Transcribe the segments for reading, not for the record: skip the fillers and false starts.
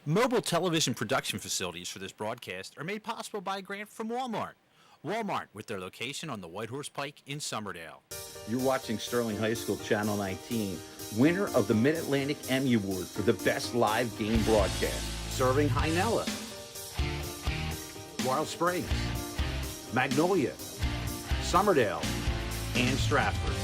Mobile television production facilities for this broadcast are made possible by a grant from Walmart. Walmart, with their location on the Whitehorse Pike in Somerdale. You're watching Sterling High School Channel 19, winner of the Mid-Atlantic Emmy Award for the Best Live Game Broadcast. Serving Hynella, Royal Springs, Magnolia, Somerdale, and Stratford.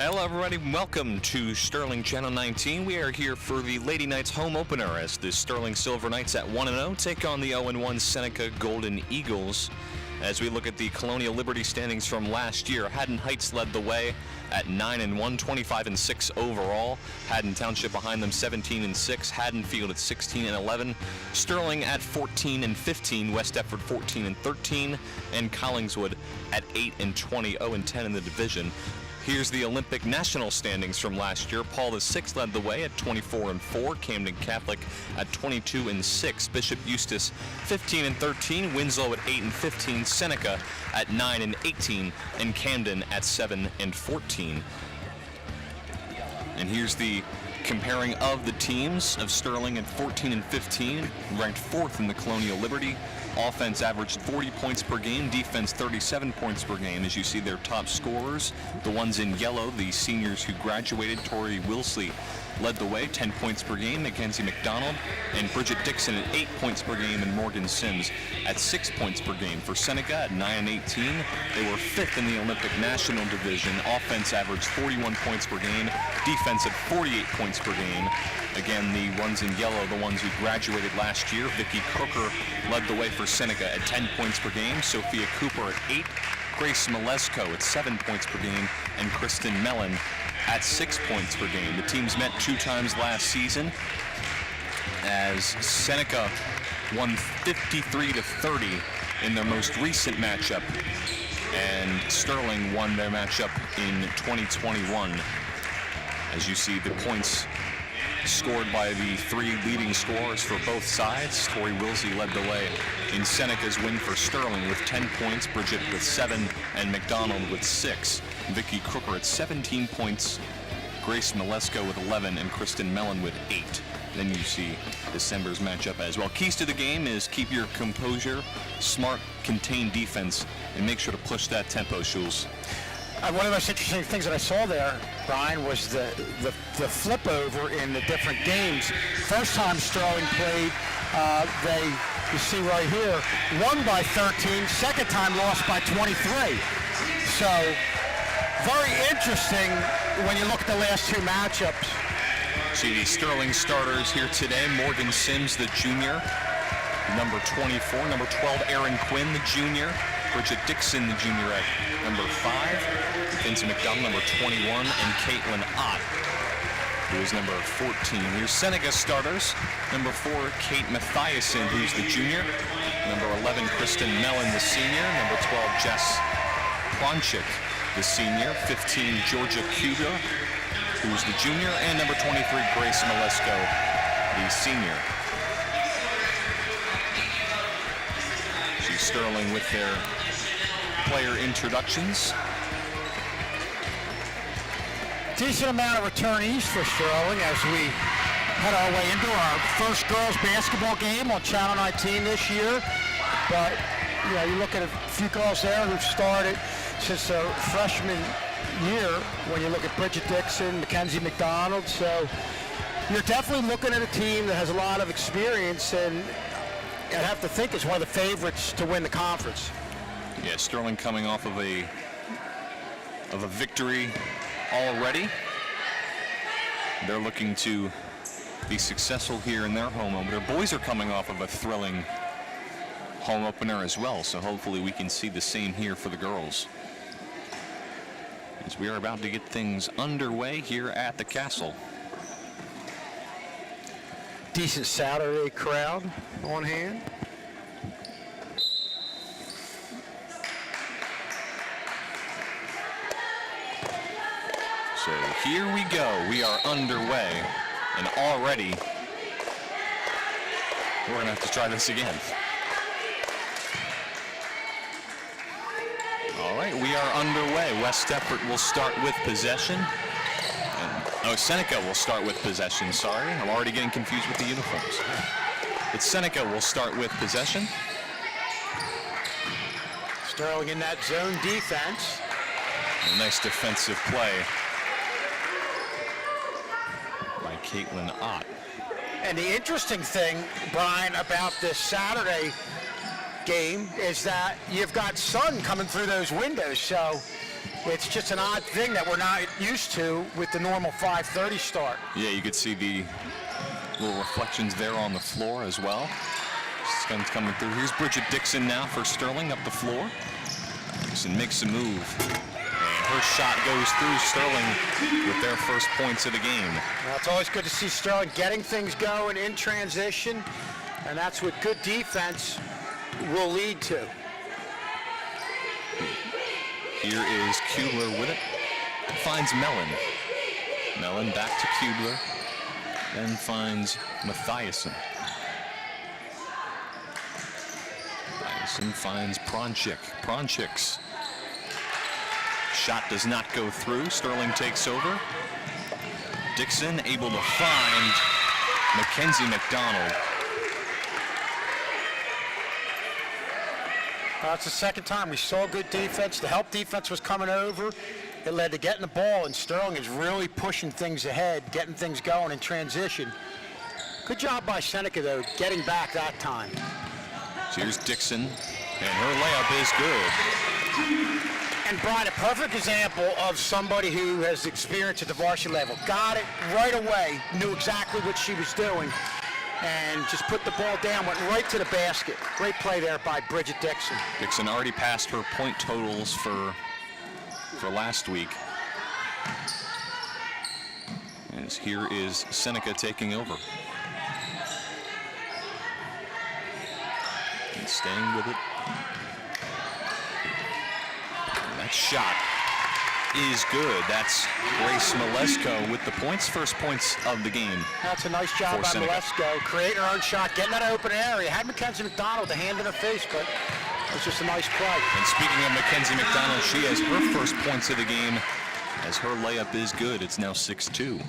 Hello everybody, welcome to Sterling Channel 19. We are here for the Lady Knights home opener as the Sterling Silver Knights at 1-0 take on the 0-1 Seneca Golden Eagles. As we look at the Colonial Liberty standings from last year, Haddon Heights led the way at 9-1, 25-6 overall. Haddon Township behind them 17-6, Haddonfield at 16-11, Sterling at 14-15, West Deptford 14-13, and Collingswood at 8-20, 0-10 in the division. Here's the Olympic national standings from last year. Paul VI led the way at 24-4, Camden Catholic at 22-6, Bishop Eustace 15-13, Winslow at 8-15, Seneca at 9-18, and Camden at 7-14. And here's the comparing of the teams of Sterling at 14-15, ranked 4th in the Colonial Liberty. Offense averaged 40 points per game, defense 37 points per game. As you see their top scorers, the ones in yellow, the seniors who graduated, Tori Wilsley led the way, 10 points per game, Mackenzie McDonald and Bridget Dixon at 8 points per game, and Morgan Sims at 6 points per game. For Seneca at 9-18, they were 5th in the Olympic National Division. Offense averaged 41 points per game, defense at 48 points per game. Again, the ones in yellow, the ones who graduated last year, Vicky Crooker led the way for Seneca at 10 points per game, Sophia Cooper at 8, Grace Malesko at 7 points per game, and Kristen Mellon at 6 points per game. The teams met 2 times last season as Seneca won 53-30 in their most recent matchup, and Sterling won their matchup in 2021. As you see, the points scored by the 3 leading scorers for both sides. Tori Wilsey led the way in Seneca's win for Sterling with 10 points, Bridget with 7, and McDonald with 6. Vicky Crooker at 17 points, Grace Malesko with 11, and Kristen Mellon with 8. Then you see December's matchup as well. Keys to the game is keep your composure, smart, contained defense, and make sure to push that tempo, Schulz. One of the most interesting things that I saw there, Brian, was the flip over in the different games. First time Sterling played, you see right here, won by 13. Second time lost by 23. So very interesting when you look at the last 2 matchups. See the Sterling starters here today. Morgan Sims, the junior, number 24. Number 12, Aaron Quinn, the junior. Bridget Dixon, the junior, at number 5. Vincent McDonald, number 21, and Caitlin Ott, who is number 14. Here's Seneca starters. Number 4, Kate Mathiasen, who's the junior. Number 11, Kristen Mellon, the senior. Number 12, Jess Plonchik, the senior. 15, Georgia Cuba, who's the junior. And number 23, Grace Malesko, the senior. She's Sterling with their player introductions. Decent amount of returnees for Sterling as we head our way into our first girls basketball game on Channel 19 this year. But you look at a few girls there who've started since their freshman year when you look at Bridget Dixon, Mackenzie McDonald. So you're definitely looking at a team that has a lot of experience, and I'd have to think it's one of the favorites to win the conference. Yeah, Sterling coming off of a victory already. They're looking to be successful here in their home opener. Boys are coming off of a thrilling home opener as well, so hopefully we can see the same here for the girls, as we are about to get things underway here at the Castle. Decent Saturday crowd on hand. So here we go. We are underway, and already we're going to have to try this again. All right, we are underway. West Deptford will start with possession. Seneca will start with possession, sorry. I'm already getting confused with the uniforms. But Seneca will start with possession. Sterling in that zone defense. A nice defensive play by Caitlin Ott. And the interesting thing, Brian, about this Saturday game is that you've got sun coming through those windows, so it's just an odd thing that we're not used to with the normal 5:30 start. Yeah, you could see the little reflections there on the floor as well. Sun's coming through. Here's Bridget Dixon now for Sterling up the floor. Dixon makes a move, and her shot goes through Sterling with their first points of the game. Well, it's always good to see Sterling getting things going in transition, and that's what good defense will lead to. Here is Kubler with it. Finds Mellon. Mellon back to Kubler. Then finds Mathiasen. Mathiasen finds Pronchik. Pronchik's shot does not go through. Sterling takes over. Dixon able to find Mackenzie McDonald. It's the second time we saw good defense. The help defense was coming over. It led to getting the ball, and Sterling is really pushing things ahead, getting things going in transition. Good job by Seneca, though, getting back that time. So here's Dixon, and her layup is good. And Brian, a perfect example of somebody who has experience at the varsity level. Got it right away, knew exactly what she was doing, and just put the ball down, went right to the basket. Great play there by Bridget Dixon. Dixon already passed her point totals for last week. As here is Seneca taking over. And staying with it. And that shot is good. That's Grace Malesko with the points, first points of the game. That's a nice job by Malesko, creating her own shot, getting that open area. Had Mackenzie McDonald a hand in her face, but it was just a nice play. And speaking of Mackenzie McDonald, she has her first points of the game as her layup is good. It's now 6-2.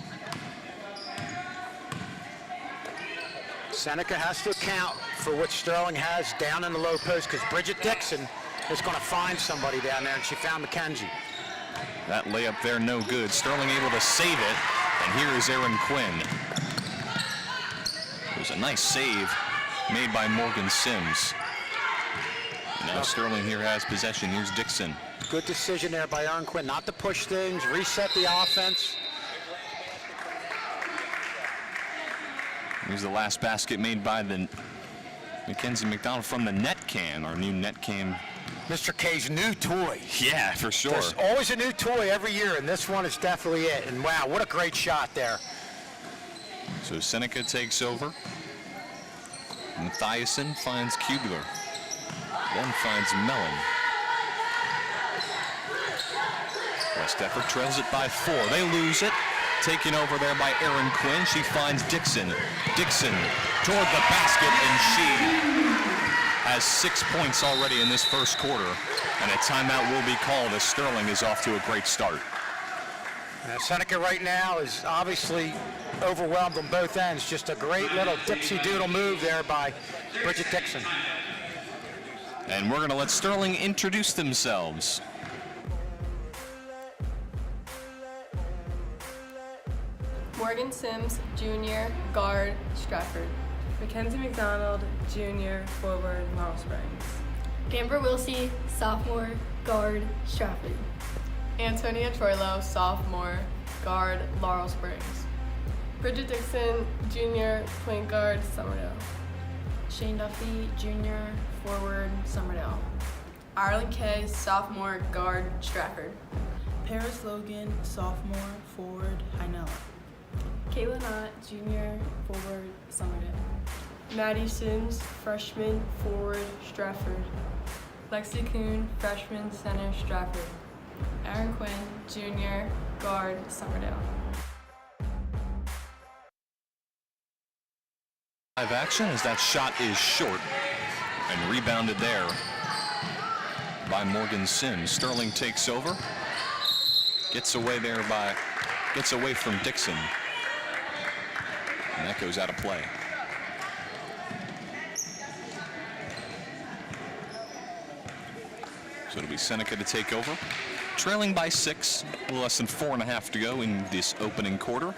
Seneca has to account for what Sterling has down in the low post, because Bridget Dixon is going to find somebody down there, and she found Mackenzie. That layup there, no good. Sterling able to save it, and here is Erin Quinn. It was a nice save made by Morgan Sims. Now Sterling here has possession. Here's Dixon. Good decision there by Erin Quinn, not to push things, reset the offense. Here's the last basket made by the Mackenzie McDonald from the net can, our new net can. Mr. K's new toy. Yeah, for sure. There's always a new toy every year, and this one is definitely it. And wow, what a great shot there. So Seneca takes over. Mathiasen finds Kubler. Then finds Mellon. West Deptford trails it by 4. They lose it. Taken over there by Erin Quinn. She finds Dixon. Dixon toward the basket, and she has 6 points already in this first quarter. And a timeout will be called as Sterling is off to a great start. Seneca right now is obviously overwhelmed on both ends. Just a great little dipsy doodle move there by Bridget Dixon. And we're going to let Sterling introduce themselves. Morgan Sims, Jr., guard, Stratford. Mackenzie McDonald, Jr., forward, Laurel Springs. Amber Wilsey, sophomore, guard, Stratford. Antonia Troilo, sophomore, guard, Laurel Springs. Bridget Dixon, Jr., point guard, Summerdale. Shane Duffy, Jr., forward, Summerdale. Ireland Kay, sophomore, guard, Stratford. Paris Logan, sophomore, forward, Hynella. Kayla Knott, Jr., forward, Summerdale. Maddie Sims, freshman, forward, Stratford. Lexi Kuhn, freshman, center, Stratford. Aaron Quinn, Jr., guard, Summerdale. Live action as that shot is short and rebounded there by Morgan Sims. Sterling takes over, gets away from Dixon, and that goes out of play. So it'll be Seneca to take over, trailing by 6, a little less than 4.5 to go in this opening quarter.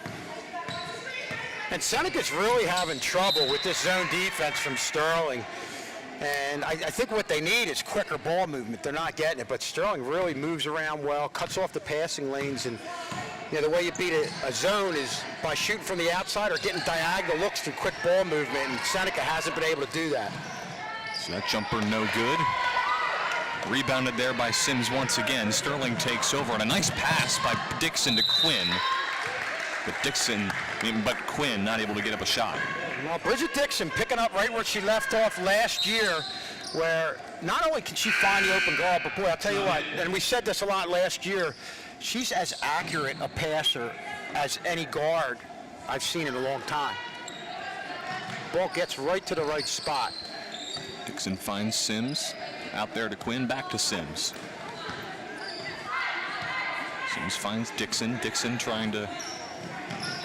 And Seneca's really having trouble with this zone defense from Sterling. And I think what they need is quicker ball movement. They're not getting it, but Sterling really moves around well, cuts off the passing lanes, and the way you beat a zone is by shooting from the outside or getting diagonal looks through quick ball movement, and Seneca hasn't been able to do that. So that jumper no good. Rebounded there by Sims once again. Sterling takes over, and a nice pass by Dixon to Quinn. But Quinn not able to get up a shot. Well, Bridget Dixon picking up right where she left off last year, where not only can she find the open guard, but boy, I'll tell you what, and we said this a lot last year, she's as accurate a passer as any guard I've seen in a long time. Ball gets right to the right spot. Dixon finds Sims. Out there to Quinn, back to Sims. Sims finds Dixon. Dixon trying to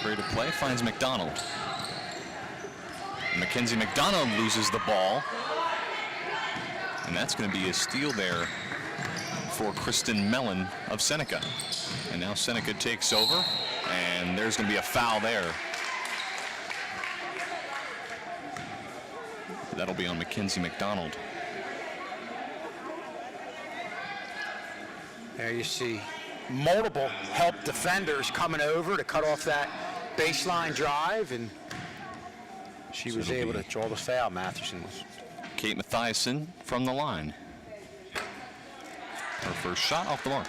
create a play, finds McDonald. And Mackenzie McDonald loses the ball. And that's going to be a steal there for Kristen Mellon of Seneca. And now Seneca takes over, and there's going to be a foul there. That'll be on Mackenzie McDonald. There you see multiple help defenders coming over to cut off that baseline drive, and she was able to draw the foul, Matheson was. Kate Mathiasen from the line. Her first shot off the mark.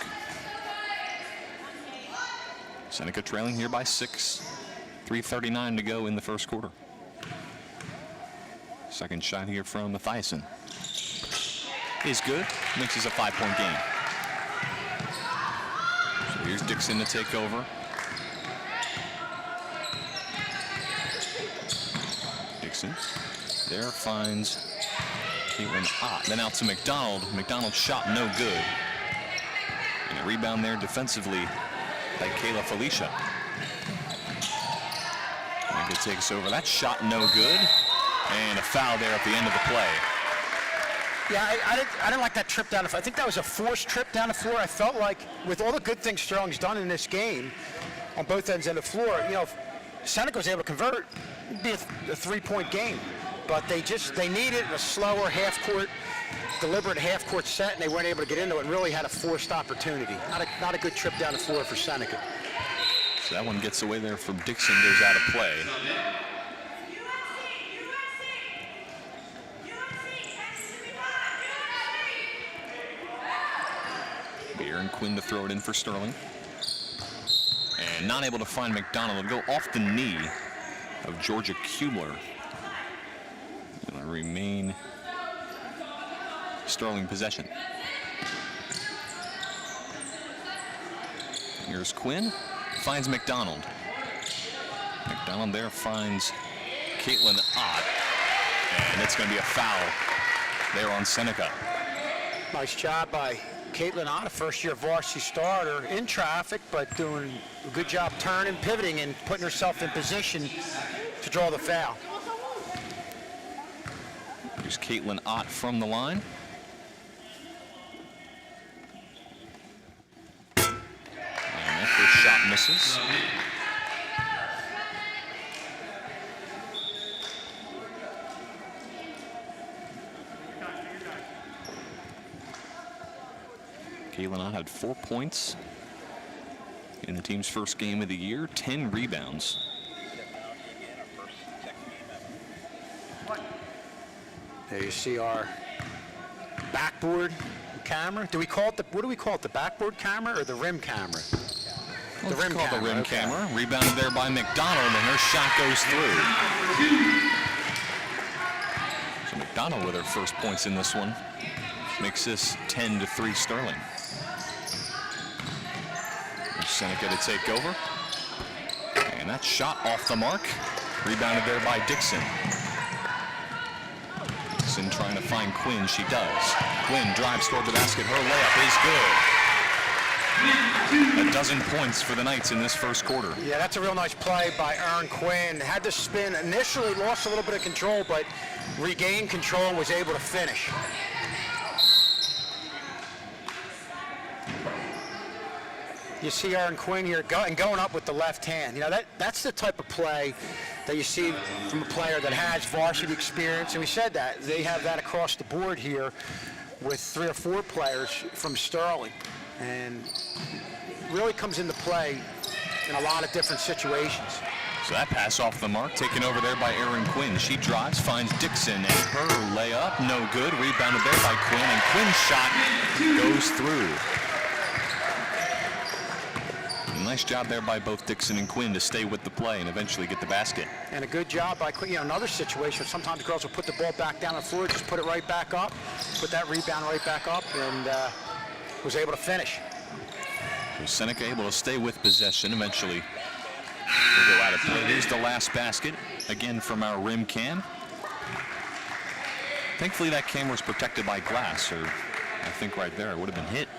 Seneca trailing here by 6. 3:39 to go in the first quarter. Second shot here from Mathiasen is good. Makes this a 5-point game. So here's Dixon to take over. Dixon there finds Caitlin Ott. Then out to McDonald. McDonald's shot no good. And a rebound there defensively by Kayla Felicia. And it takes over. That shot no good. And a foul there at the end of the play. Yeah, I didn't like that trip down the floor. I think that was a forced trip down the floor. I felt like with all the good things Sterling's done in this game on both ends of the floor, if Seneca was able to convert, it'd be a 3-point game. But they needed a slower half-court, deliberate half-court set, and they weren't able to get into it and really had a forced opportunity. Not a good trip down the floor for Seneca. So that one gets away there from Dixon, goes out of play. Aaron Quinn to throw it in for Sterling. And not able to find McDonald. It'll go off the knee of Georgia Kubler. It'll remain Sterling possession. Here's Quinn. Finds McDonald. McDonald there finds Caitlin Ott. And it's going to be a foul there on Seneca. Nice job by Caitlin Ott, a first-year varsity starter in traffic, but doing a good job turning, pivoting, and putting herself in position to draw the foul. Here's Caitlin Ott from the line. And that first shot misses. Kayla Knott had 4 points in the team's first game of the year, 10 rebounds. There you see our backboard camera. Do we call it what do we call it? The backboard camera or the rim camera? The rim camera. The rim camera. Rebounded there by McDonald, and her shot goes through. So McDonald with her first points in this one makes this 10-3 Sterling. There's Seneca to take over, and that shot off the mark. Rebounded there by Dixon. Dixon trying to find Quinn. She does. Quinn drives toward the basket. Her layup is good. A dozen points for the Knights in this first quarter. Yeah, that's a real nice play by Erin Quinn. Had to spin. Initially lost a little bit of control, but regained control and was able to finish. You see Erin Quinn here going up with the left hand. You know, that's the type of play that you see from a player that has varsity experience. And we said that. They have that across the board here with 3 or 4 players from Sterling. And really comes into play in a lot of different situations. So that pass off the mark, taken over there by Erin Quinn. She drives, finds Dixon, and her layup, no good. Rebounded there by Quinn, and Quinn's shot goes through. Nice job there by both Dixon and Quinn to stay with the play and eventually get the basket. And a good job by Quinn. You know, another situation, sometimes girls will put the ball back down on the floor, just put it right back up, put that rebound right back up, and was able to finish. So Seneca able to stay with possession. Eventually will go out of play. Here's the last basket, again from our rim cam. Thankfully that camera is protected by glass, or I think right there it would have been hit.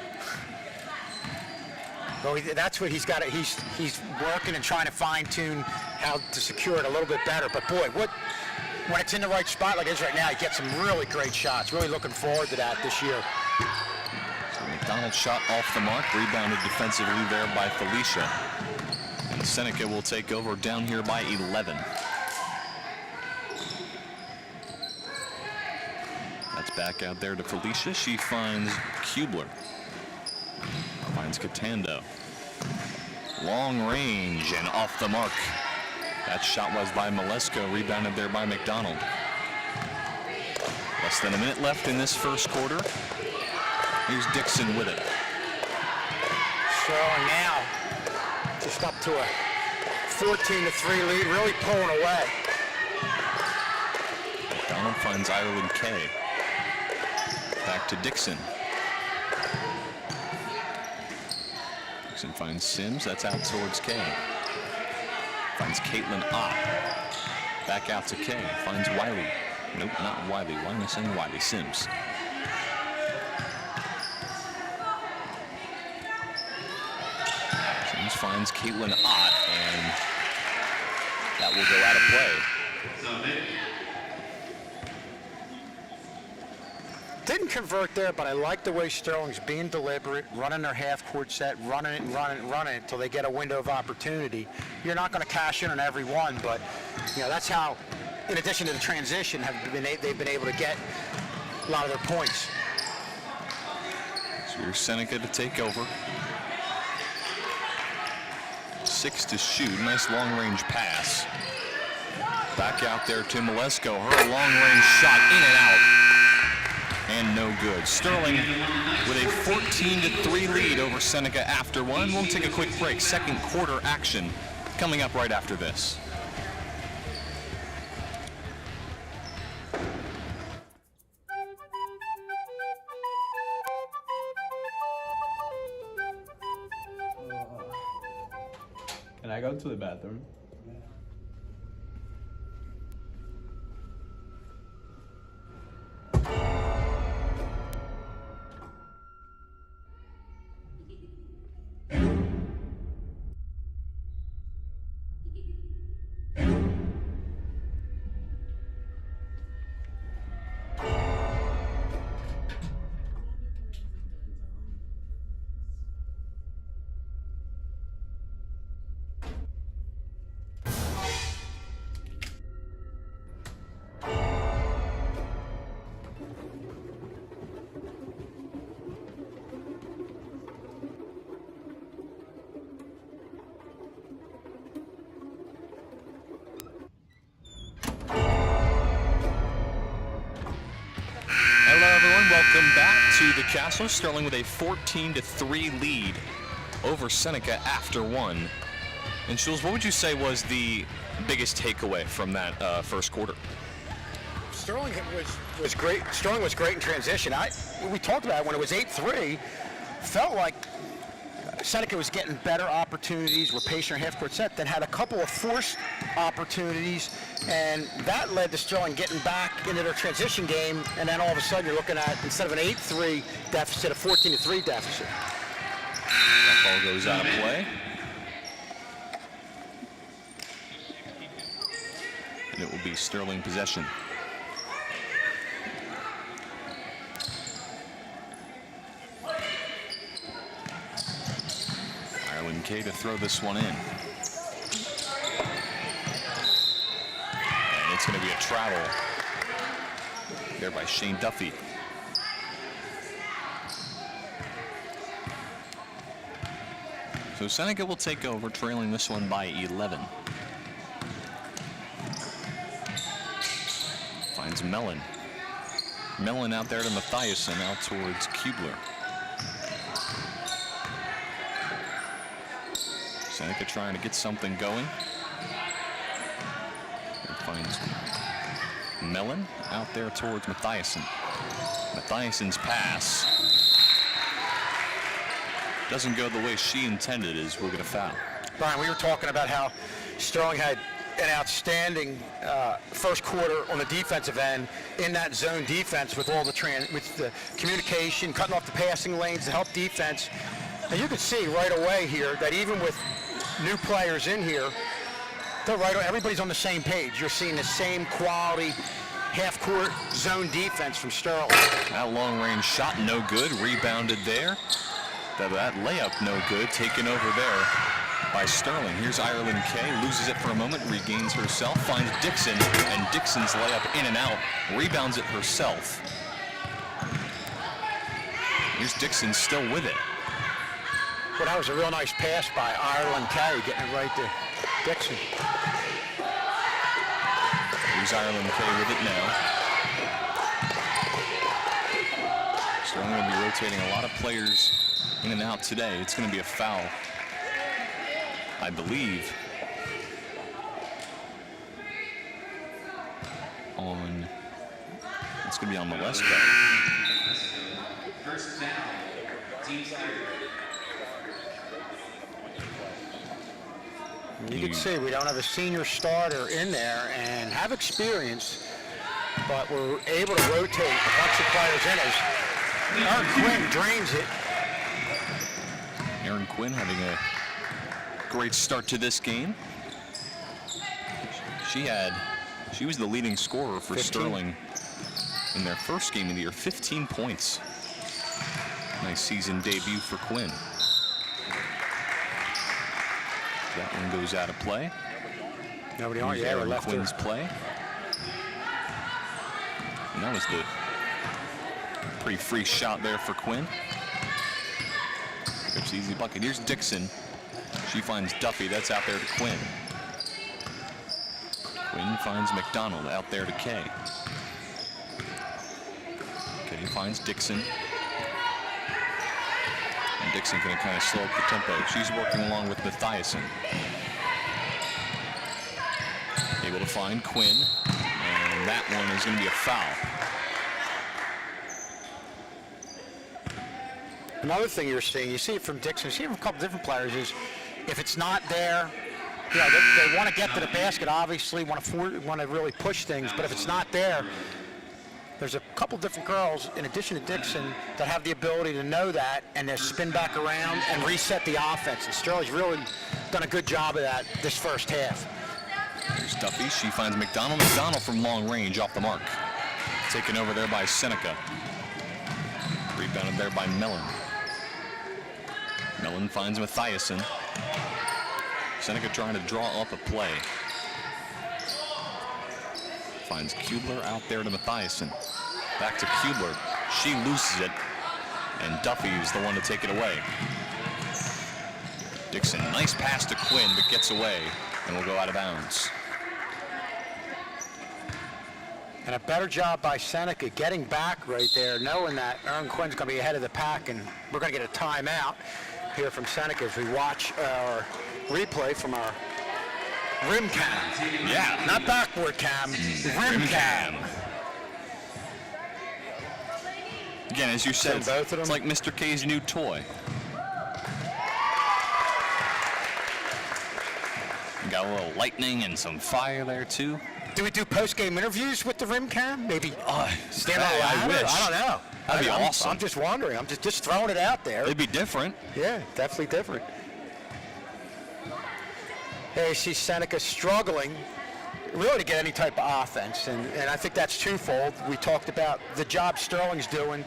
Well, that's what he's got. He's working and trying to fine-tune how to secure it a little bit better. But boy, when it's in the right spot like it is right now, he gets some really great shots. Really looking forward to that this year. So McDonald shot off the mark, rebounded defensively there by Felicia. And Seneca will take over down here by 11. That's back out there to Felicia. She finds Kubler. Finds Catando. Long range and off the mark. That shot was by Malesko, rebounded there by McDonald. Less than a minute left in this first quarter. Here's Dixon with it. Sterling now just up to a 14-3 lead, really pulling away. McDonald finds Ireland Kay. Back to Dixon. Dixon finds Sims, that's out towards Kay. Finds Caitlin Ott. Back out to Kay, finds Wiley. Nope, not Wiley. Why am I saying Wiley? Sims. Sims finds Caitlin Ott, and that will go out of play. Didn't convert there, but I like the way Sterling's being deliberate, running their half-court set, running it and running it and running it until they get a window of opportunity. You're not going to cash in on every one, but you know that's how, in addition to the transition, they've been able to get a lot of their points. So here's Seneca to take over. 6 to shoot. Nice long-range pass. Back out there to Malesko. Her long-range shot in and out. And no good. Sterling with a 14-3 lead over Seneca after one. We'll take a quick break. Second quarter action coming up right after this. Can I go to the bathroom? Castle. Sterling with a 14-3 lead over Seneca after one. And Jules, what would you say was the biggest takeaway from that first quarter? Sterling was great. Sterling was great in transition. We talked about it when it was 8-3. Felt like Seneca was getting better opportunities, were pacing their half-court set, then had a couple of forced opportunities, and that led to Sterling getting back into their transition game, and then all of a sudden you're looking at, instead of an 8-3 deficit, a 14-3 deficit. That ball goes out of play. And it will be Sterling possession. Ireland K to throw this one in. And it's going to be a travel there by Shane Duffy. So Seneca will take over, trailing this one by 11. Finds Mellon. Mellon out there to Mathiasen, out towards Kubler. Seneca trying to get something going. And finds Mellon out there towards Mathiasen. Mathiasen's pass doesn't go the way she intended, as we'll get a foul. Brian, we were talking about how Sterling had an outstanding first quarter on the defensive end in that zone defense with all the communication, cutting off the passing lanes, the help defense. And you can see right away here that even with new players in here, everybody's on the same page. You're seeing the same quality half-court zone defense from Sterling. That long-range shot no good, rebounded there. That layup no good, taken over there by Sterling. Here's Ireland K, loses it for a moment, regains herself, finds Dixon, and Dixon's layup in and out, rebounds it herself. Here's Dixon still with it. Well, that was a real nice pass by Ireland K, getting it right to Dixon. Here's Ireland K with it now. Sterling will be rotating a lot of players in and out today. It's going to be a foul, I believe, it's going to be on Molesco. First down, team You can see we don't have a senior starter in there and have experience, but we're able to rotate a bunch of players in as Aaron Quinn drains it. Aaron Quinn having a great start to this game. She was the leading scorer for 15. Sterling in their first game of the year, 15 points. Nice season debut for Quinn. That one goes out of play. Nobody on. Yeah, Aaron left Quinn's play. And that was the pretty free shot there for Quinn. Picks the easy bucket. Here's Dixon. She finds Duffy. That's out there to Quinn. Quinn finds McDonald out there to Kay. Kay finds Dixon. And Dixon going to kind of slow up the tempo. She's working along with Mathiasen. Able to find Quinn. And that one is going to be a foul. Another thing you see it from Dixon, you see it from a couple different players, is if it's not there, they want to get to the basket, obviously, want to really push things, but if it's not there, there's a couple different girls, in addition to Dixon, that have the ability to know that and then spin back around and reset the offense. And Sterling's really done a good job of that this first half. Here's Duffy. She finds McDonald. McDonald from long range off the mark. Taken over there by Seneca. Rebounded there by Mellon. Mellon finds Mathiasen. Seneca trying to draw up a play. Finds Kubler out there to Mathiasen. Back to Kubler. She loses it, and Duffy is the one to take it away. Dixon, nice pass to Quinn, but gets away and will go out of bounds. And a better job by Seneca getting back right there, knowing that Aaron Quinn's going to be ahead of the pack, and we're going to get a timeout here from Seneca as we watch our replay from our rim cam. Yeah. Not backboard cam, rim cam. Again, as you said, So both of it's them? like Mr. K's new toy. You got a little lightning and some fire there, too. Do we do post-game interviews with the rim cam? Maybe stand on hey, the I ladder? wish. I don't know. That'd be I'm awesome. I'm just wondering. I'm just throwing it out there. It'd be different. Yeah, definitely different. Hey, see Seneca struggling really to get any type of offense, and I think that's twofold. We talked about the job Sterling's doing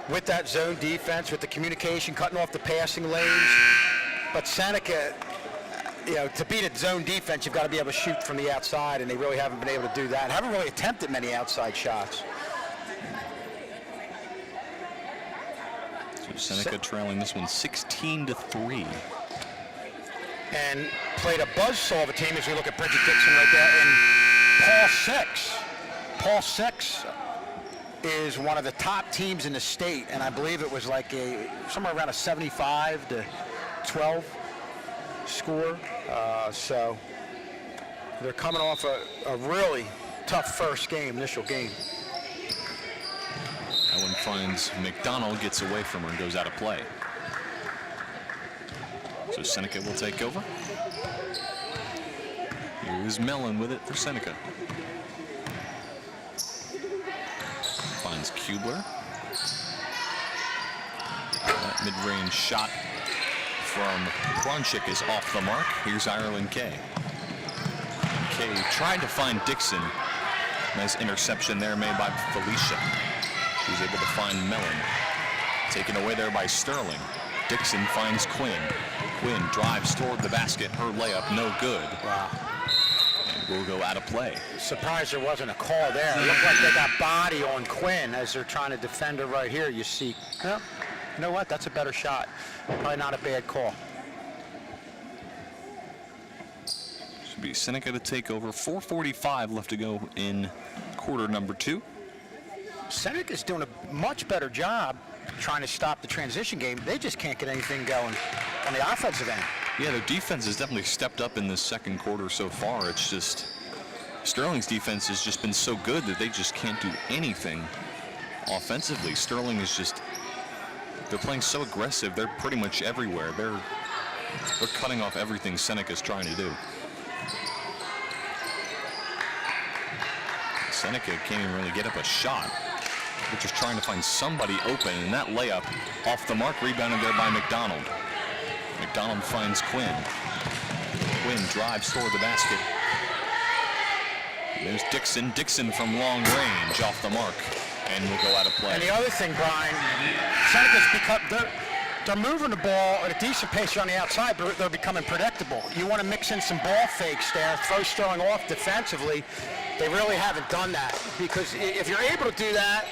with that zone defense, with the communication, cutting off the passing lanes. But Seneca, you know, to beat a zone defense, you've got to be able to shoot from the outside, and they really haven't been able to do that. And haven't really attempted many outside shots. So Seneca trailing this one 16-3. And played a buzzsaw of a team as we look at Bridget Dixon right there. And Paul Six is one of the top teams in the state, and I believe it was like somewhere around a 75-12 score. So they're coming off a really tough initial game. That one finds McDonald, gets away from her and goes out of play. So Seneca will take over. Here's Mellon with it for Seneca. Finds Kubler. That mid-range shot from Bronchik is off the mark. Here's Ireland Kay. Kay tried to find Dixon. Nice interception there made by Felicia. She was able to find Mellon. Taken away there by Sterling. Dixon finds Quinn. Quinn drives toward the basket. Her layup no good. Wow. And will go out of play. Surprised there wasn't a call there. It looked like they got body on Quinn as they're trying to defend her right here. You see, well, you know what? That's a better shot. Probably not a bad call. Should be Seneca to take over. 4:45 left to go in quarter number 2. Seneca's doing a much better job trying to stop the transition game. They just can't get anything going on the offensive end. Yeah, their defense has definitely stepped up in this second quarter so far. It's just Sterling's defense has just been so good that they just can't do anything offensively. Sterling is just, they're playing so aggressive. They're pretty much everywhere. They're cutting off everything Seneca's trying to do. Seneca can't even really get up a shot. They're just trying to find somebody open, and that layup off the mark, rebounded there by McDonald. McDonald finds Quinn. Quinn drives toward the basket. There's Dixon. Dixon from long range off the mark, and will go out of play. And the other thing, Brian, Seneca's they're moving the ball at a decent pace on the outside, but they're becoming predictable. You want to mix in some ball fakes there, throw Sterling off defensively. They really haven't done that, because if you're able to do that,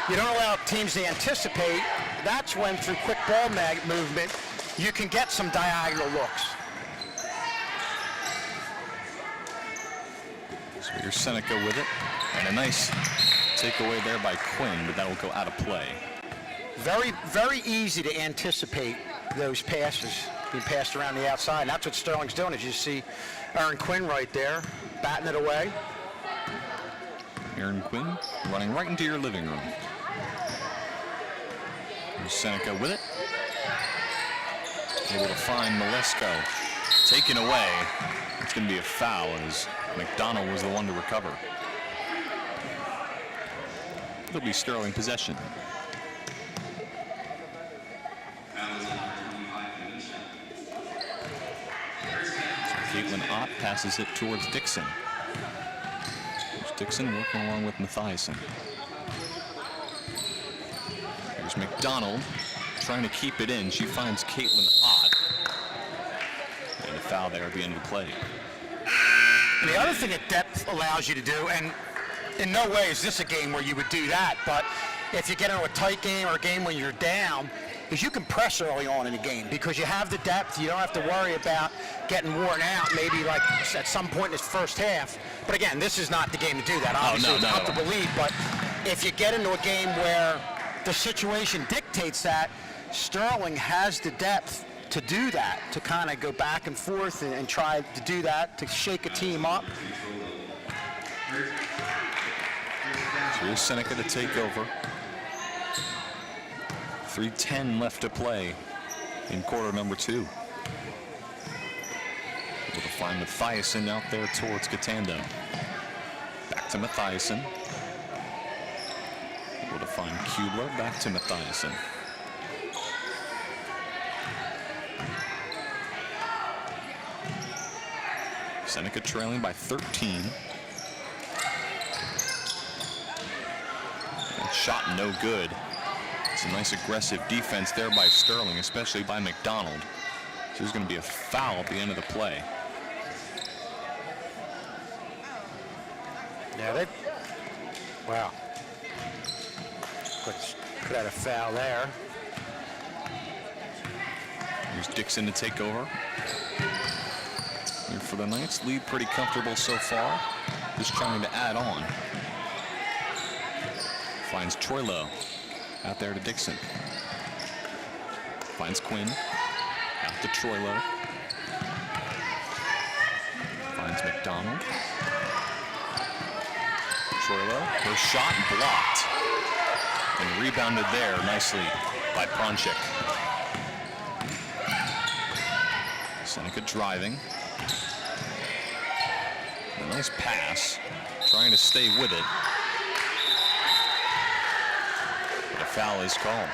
you don't allow teams to anticipate. That's when, through quick ball movement, you can get some diagonal looks. So here's Seneca with it, and a nice takeaway there by Quinn, but that will go out of play. Very, very easy to anticipate those passes being passed around the outside, and that's what Sterling's doing. As you see Aaron Quinn right there, batting it away. Aaron Quinn running right into your living room. Here's Seneca with it. Able to find Malesko. Taken away. It's going to be a foul as McDonald was the one to recover. It'll be Sterling possession. So Caitlin Ott passes it towards Dixon. Dixon working along with Mathiasen. Here's McDonald trying to keep it in. She finds Caitlin Ott. And a foul there at the end of the play. And the other thing that depth allows you to do, and in no way is this a game where you would do that, but if you get into a tight game or a game when you're down, is you can press early on in the game because you have the depth. You don't have to worry about getting worn out maybe like at some point in this first half. But again, this is not the game to do that. Obviously, it's tough to believe. But if you get into a game where the situation dictates that, Sterling has the depth to do that, to kind of go back and forth and try to do that, to shake a team up. So here's Seneca to take over. 3:10 left to play in quarter number 2. Able to find Mathiasen out there towards Catando. Back to Mathiasen. Able to find Kubler. Back to Mathiasen. Seneca trailing by 13. That shot no good. It's a nice aggressive defense there by Sterling, especially by McDonald. So there's going to be a foul at the end of the play. Yeah, wow. Could have a foul there. Here's Dixon to take over. And for the Knights, lead pretty comfortable so far. Just trying to add on. Finds Troilo out there to Dixon. Finds Quinn. Out to Troilo. Finds McDonald. Troilo. Her shot blocked. And rebounded there nicely by Pronchik. Seneca driving. A nice pass. Trying to stay with it. But a foul is called.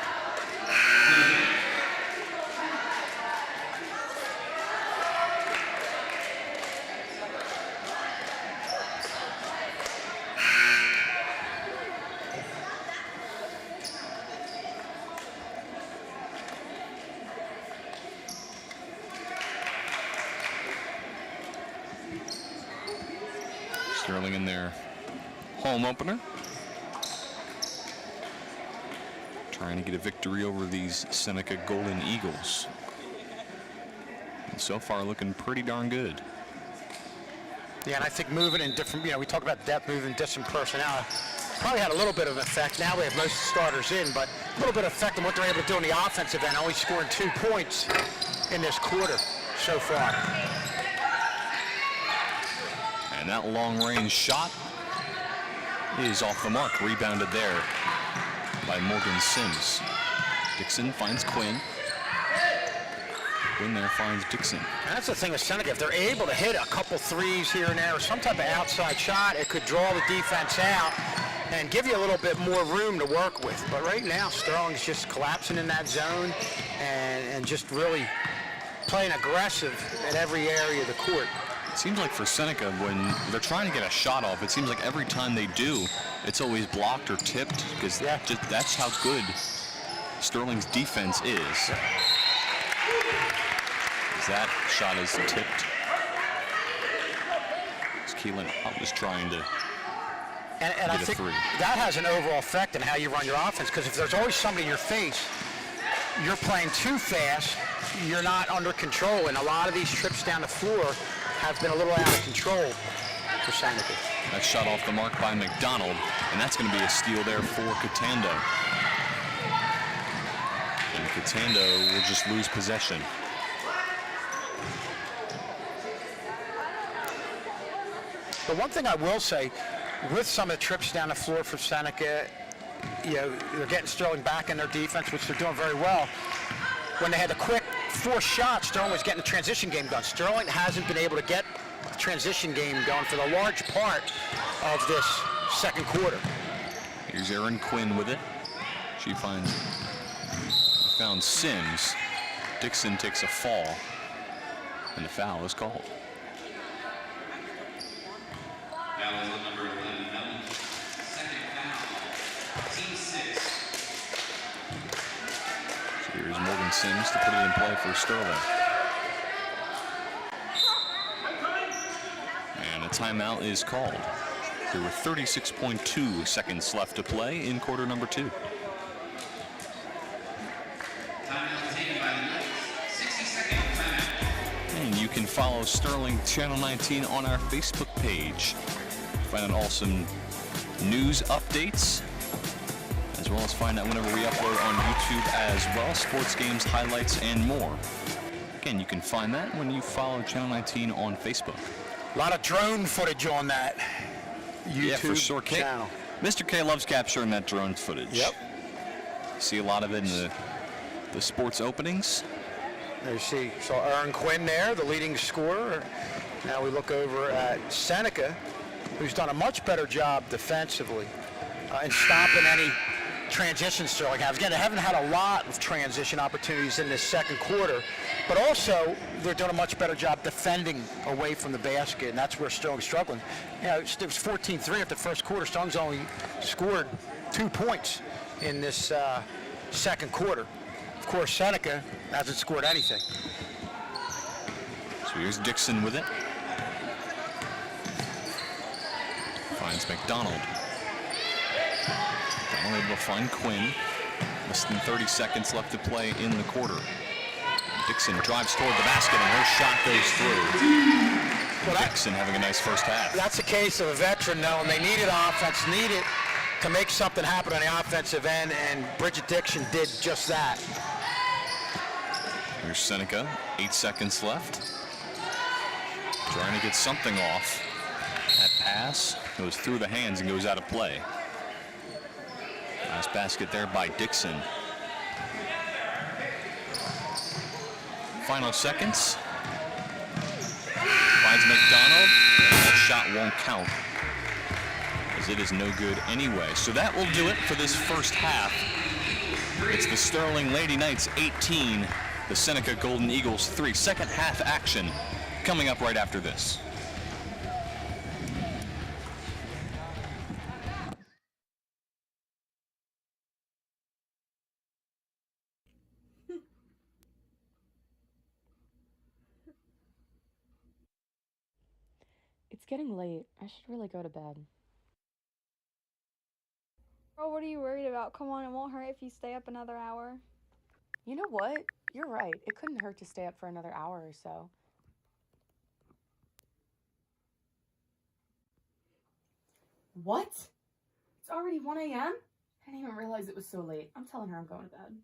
Sterling in their home opener. Trying to get a victory over these Seneca Golden Eagles. And so far looking pretty darn good. Yeah, and I think moving in different, we talk about depth, moving different personnel. Probably had a little bit of effect. Now we have most of the starters in, but a little bit of effect on what they're able to do on the offensive end, only scoring 2 points in this quarter so far. And that long-range shot is off the mark. Rebounded there by Morgan Sims. Dixon finds Quinn. Quinn there finds Dixon. And that's the thing with Seneca. If they're able to hit a couple threes here and there, or some type of outside shot, it could draw the defense out and give you a little bit more room to work with. But right now, Sterling's just collapsing in that zone and just really playing aggressive at every area of the court. It seems like for Seneca, when they're trying to get a shot off, it seems like every time they do, it's always blocked or tipped, because that's how good Sterling's defense is. That shot is tipped. Keelan was trying to and I think that has an overall effect on how you run your offense, because if there's always somebody in your face, you're playing too fast, you're not under control, and a lot of these trips down the floor have been a little out of control for Seneca. That shot off the mark by McDonald, and that's going to be a steal there for Catando. And Catando will just lose possession. But one thing I will say, with some of the trips down the floor for Seneca, they're getting Sterling back in their defense, which they're doing very well. When they had the quick 4 shots, Sterling was getting the transition game done. Sterling hasn't been able to get the transition game going for the large part of this second quarter. Here's Erin Quinn with it. She found Sims. Dixon takes a fall, and the foul is called. So here's Morgan Sims to put it in play for Sterling. And a timeout is called. There were 36.2 seconds left to play in quarter number 2. you can follow Sterling Channel 19 on our Facebook page. Find out awesome news updates, as well as find out whenever we upload on YouTube as well, sports games, highlights, and more. Again, you can find that when you follow Channel 19 on Facebook. A lot of drone footage on that YouTube Yeah, for sure. channel. Mr. K loves capturing that drone footage. Yep. See a lot of it in the sports openings. There you see, saw Aaron Quinn there, the leading scorer. Now we look over at Seneca, who's done a much better job defensively in stopping any transitions Sterling has. Again, they haven't had a lot of transition opportunities in this second quarter, but also they're doing a much better job defending away from the basket, and that's where Sterling's struggling. You know, it was 14-3 after the first quarter. Sterling's only scored 2 points in this second quarter. Of course, Seneca hasn't scored anything. So here's Dixon with it. Finds McDonald. McDonald able to find Quinn. Less than 30 seconds left to play in the quarter. Dixon drives toward the basket and her shot goes through. Well, Dixon having a nice first half. That's a case of a veteran though, and they needed offense, needed to make something happen on the offensive end, and Bridget Dixon did just that. Here's Seneca, 8 seconds left. Trying to get something off. That pass goes through the hands and goes out of play. Nice basket there by Dixon. Final seconds. Finds McDonald, and that shot won't count, as it is no good anyway. So that will do it for this first half. It's the Sterling Lady Knights 18, the Seneca Golden Eagles 3. Second half action coming up right after this. It's getting late. I should really go to bed. Girl, what are you worried about? Come on, it won't hurt if you stay up another hour. You know what? You're right. It couldn't hurt to stay up for another hour or so. What? It's already 1 a.m.? I didn't even realize it was so late. I'm telling her I'm going to bed.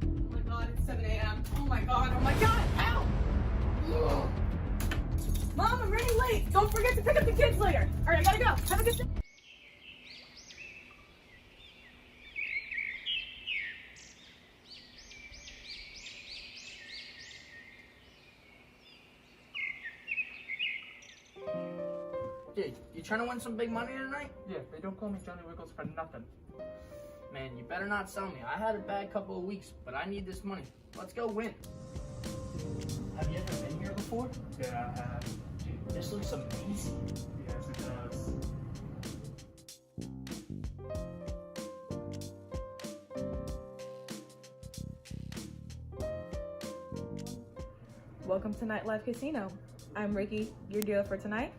Oh my god, it's 7 a.m. Oh my god, ow! Ugh. Mom, I'm running late! Don't forget to pick up the kids later! Alright, I gotta go! Have a good day! Yeah, you trying to win some big money tonight? Yeah, they don't call me Johnny Wiggles for nothing. Man, you better not sell me. I had a bad couple of weeks, but I need this money. Let's go win. Have you ever been here before? Yeah, I have. Dude, this looks amazing. Yes, it does. Welcome to Nightlife Casino. I'm Ricky, your dealer for tonight.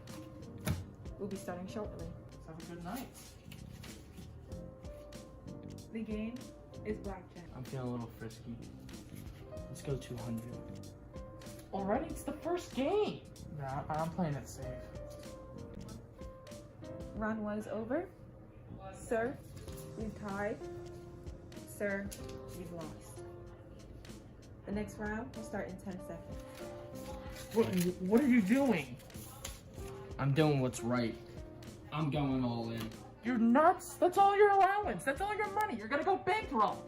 We'll be starting shortly. Let's have a good night. The game is blackjack. I'm feeling a little frisky. Let's go 200. Already? It's the first game. Nah, I'm playing it safe. Round 1 is over. Sir, we've tied. Sir, you've lost. The next round will start in 10 seconds. What are you doing? I'm doing what's right. I'm going all in. You're nuts? That's all your allowance. That's all your money. You're gonna go bankrupt.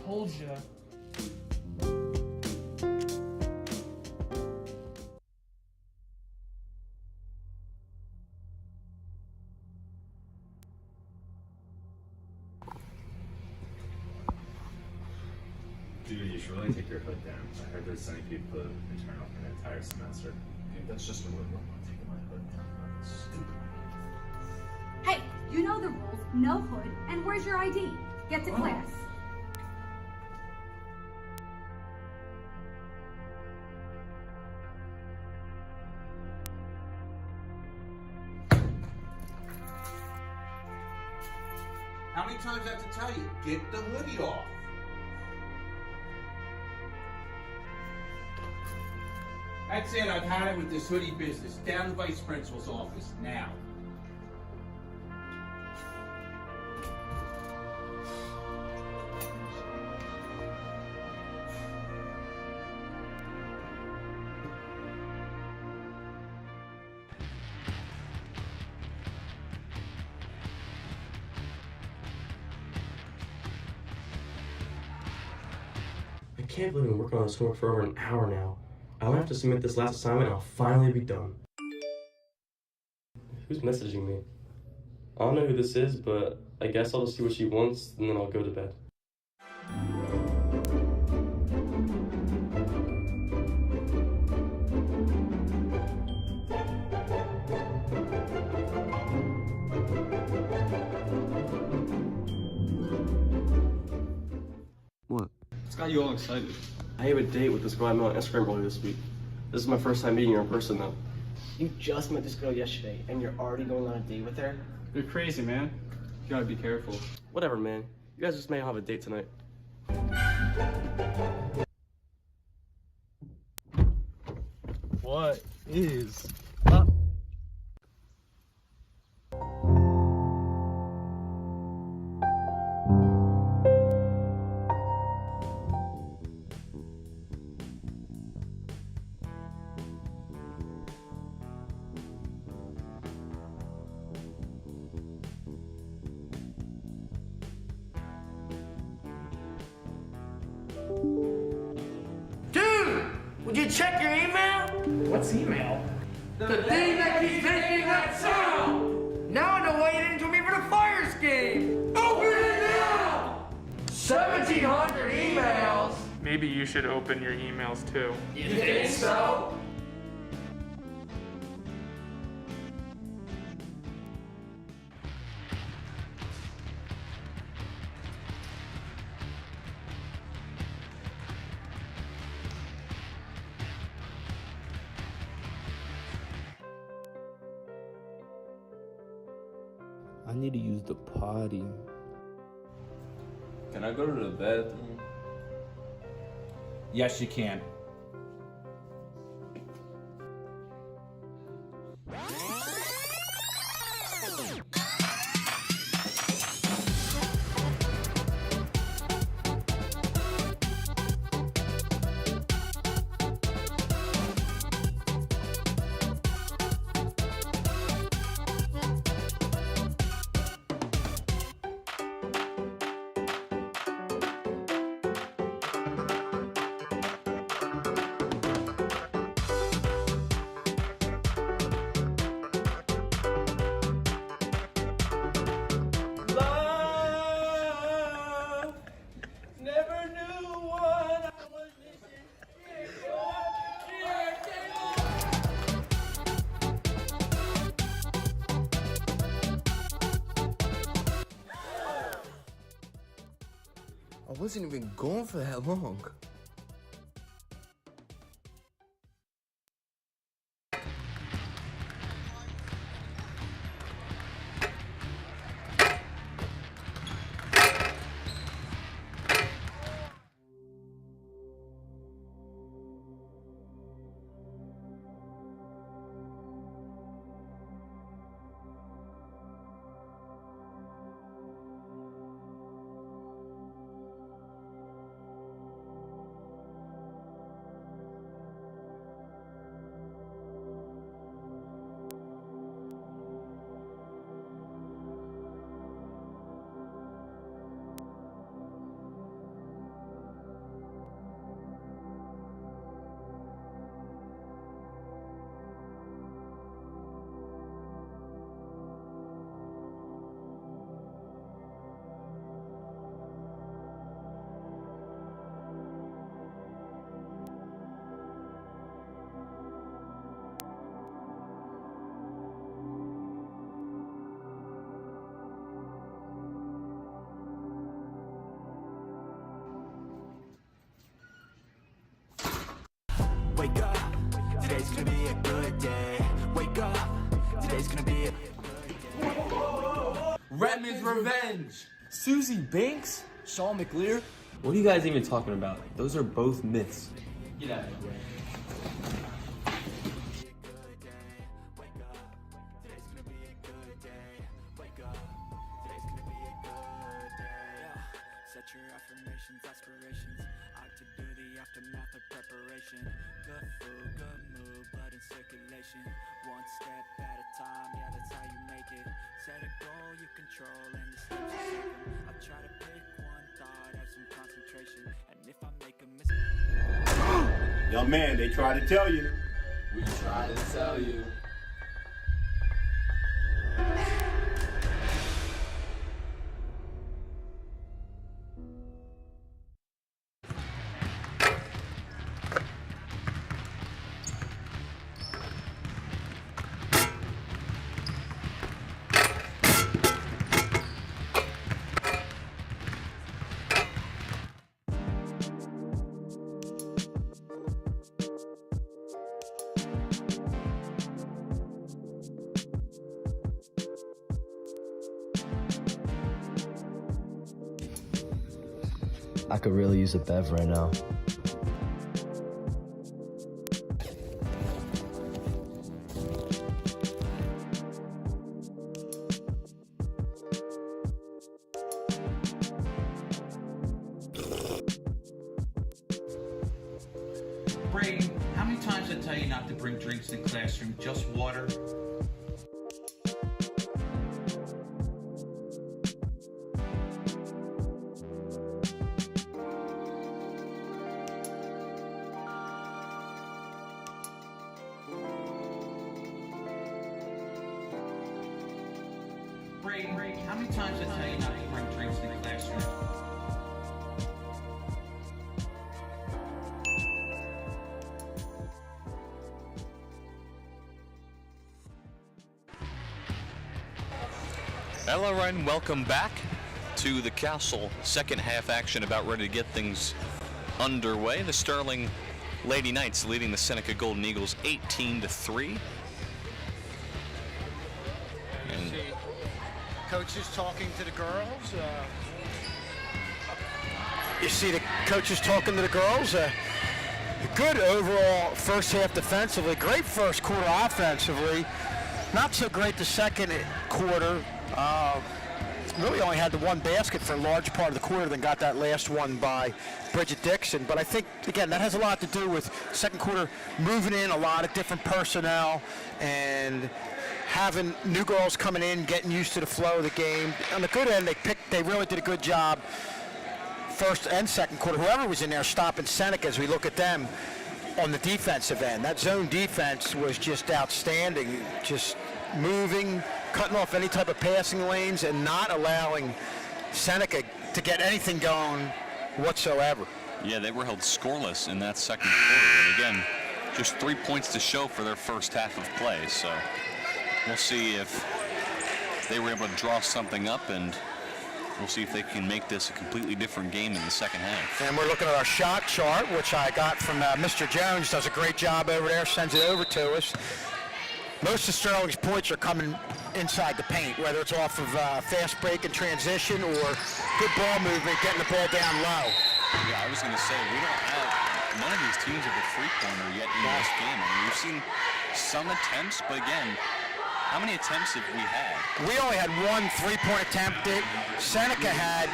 Told ya. Dude, you should really take your hood down. I heard there's sending people to internal for an entire semester. Dude, that's just a rumor. I'm taking my hood down. That's stupid. Hey, you know the rules. No hood. And where's your ID? Get to class. times I have to tell you? Get the hoodie off. That's it. I've had it with this hoodie business. Down to Vice Principal's office now. I can't believe I'm working on this homework for over an hour now. I might have to submit this last assignment and I'll finally be done. Who's messaging me? I don't know who this is, but I guess I'll just see what she wants and then I'll go to bed. What? It's got you all excited. I have a date with this girl I met on Instagram earlier this week. This is my first time meeting her in person though. You just met this girl yesterday, and you're already going on a date with her? You're crazy, man. You gotta be careful. Whatever, man. You guys just may have a date tonight. What is Dude! Would you check your email? What's email? The thing that keeps making that sound! Now I know why you didn't join me for the fire escape! Open it now! 1,700 emails! Maybe you should open your emails too. You think so? I need to use the potty. Can I go to the bathroom? Yes, you can. I wasn't even gone for that long. Wake up, today's gonna be a good day. Wake up, today's gonna be a Redmond's Revenge. Susie Banks? Saul McLear? What are you guys even talking about? Those are both myths. Get out of here. Set your affirmations, aspirations. Ought to do the aftermath of preparation. Good food, good mood, blood in circulation. One step at a time, yeah, that's how you make it. Set a goal you control and the steps you take 'em. I'll try to pick one thought, have some concentration. And if I make a mistake. Young man, they try to tell you. We try to tell you. I could really use a bev right now. Brady, how many times I tell you not to bring drinks in the classroom, just water? Brady, how many times I tell you not to bring drinks in the classroom? Hello, Ryan. Welcome back to the Castle. Second half action about ready to get things underway. The Sterling Lady Knights leading the Seneca Golden Eagles 18-3. And coaches talking to the girls. You see the coaches talking to the girls. Good overall first half defensively. Great first quarter offensively. Not so great the second quarter. Really only had the one basket for a large part of the quarter, then got that last one by Bridget Dixon. But I think, again, that has a lot to do with second quarter moving in a lot of different personnel and having new girls coming in, getting used to the flow of the game. On the good end, they really did a good job first and second quarter. Whoever was in there stopping Seneca as we look at them on the defensive end. That zone defense was just outstanding, just moving, cutting off any type of passing lanes and not allowing Seneca to get anything going whatsoever. yeah, they were held scoreless in that second quarter. And again, just 3 points to show for their first half of play. So we'll see if they were able to draw something up, and we'll see if they can make this a completely different game in the second half. And we're looking at our shot chart, which I got from Mr. Jones. Does a great job over there, sends it over to us. Most of Sterling's points are coming inside the paint, whether it's off of fast break and transition or good ball movement, getting the ball down low. Yeah, I was going to say, we don't have, none of these teams have a three-pointer yet in this game. I mean, we've seen some attempts, but again, how many attempts have we had? We only had one three-point attempt. Seneca had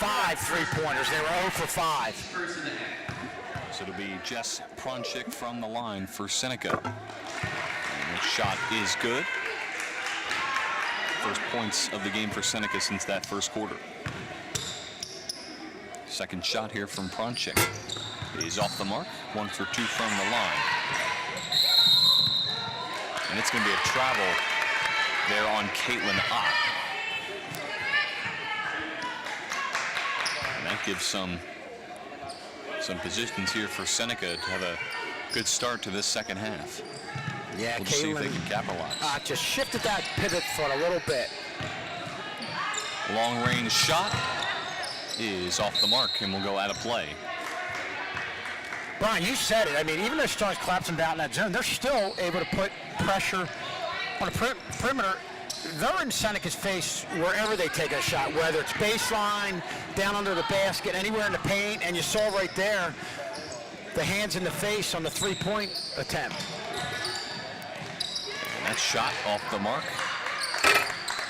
5 three-pointers. They were 0 for 5. So it'll be Jess Pronchik from the line for Seneca. And the shot is good. First points of the game for Seneca since that first quarter. Second shot here from Pronchik is off the mark. 1 for 2 from the line. And it's going to be a travel there on Caitlin Ott. And that gives some positions here for Seneca to have a good start to this second half. Yeah, we'll see if they can capitalize. Just shifted that pivot foot a little bit. Long range shot is off the mark and will go out of play. Brian, you said it. I mean, even though Stars collapsing down in that zone, they're still able to put pressure on the perimeter. they're in Seneca's face wherever they take a shot, whether it's baseline, down under the basket, anywhere in the paint, and you saw right there the hands in the face on the three-point attempt. And that shot off the mark.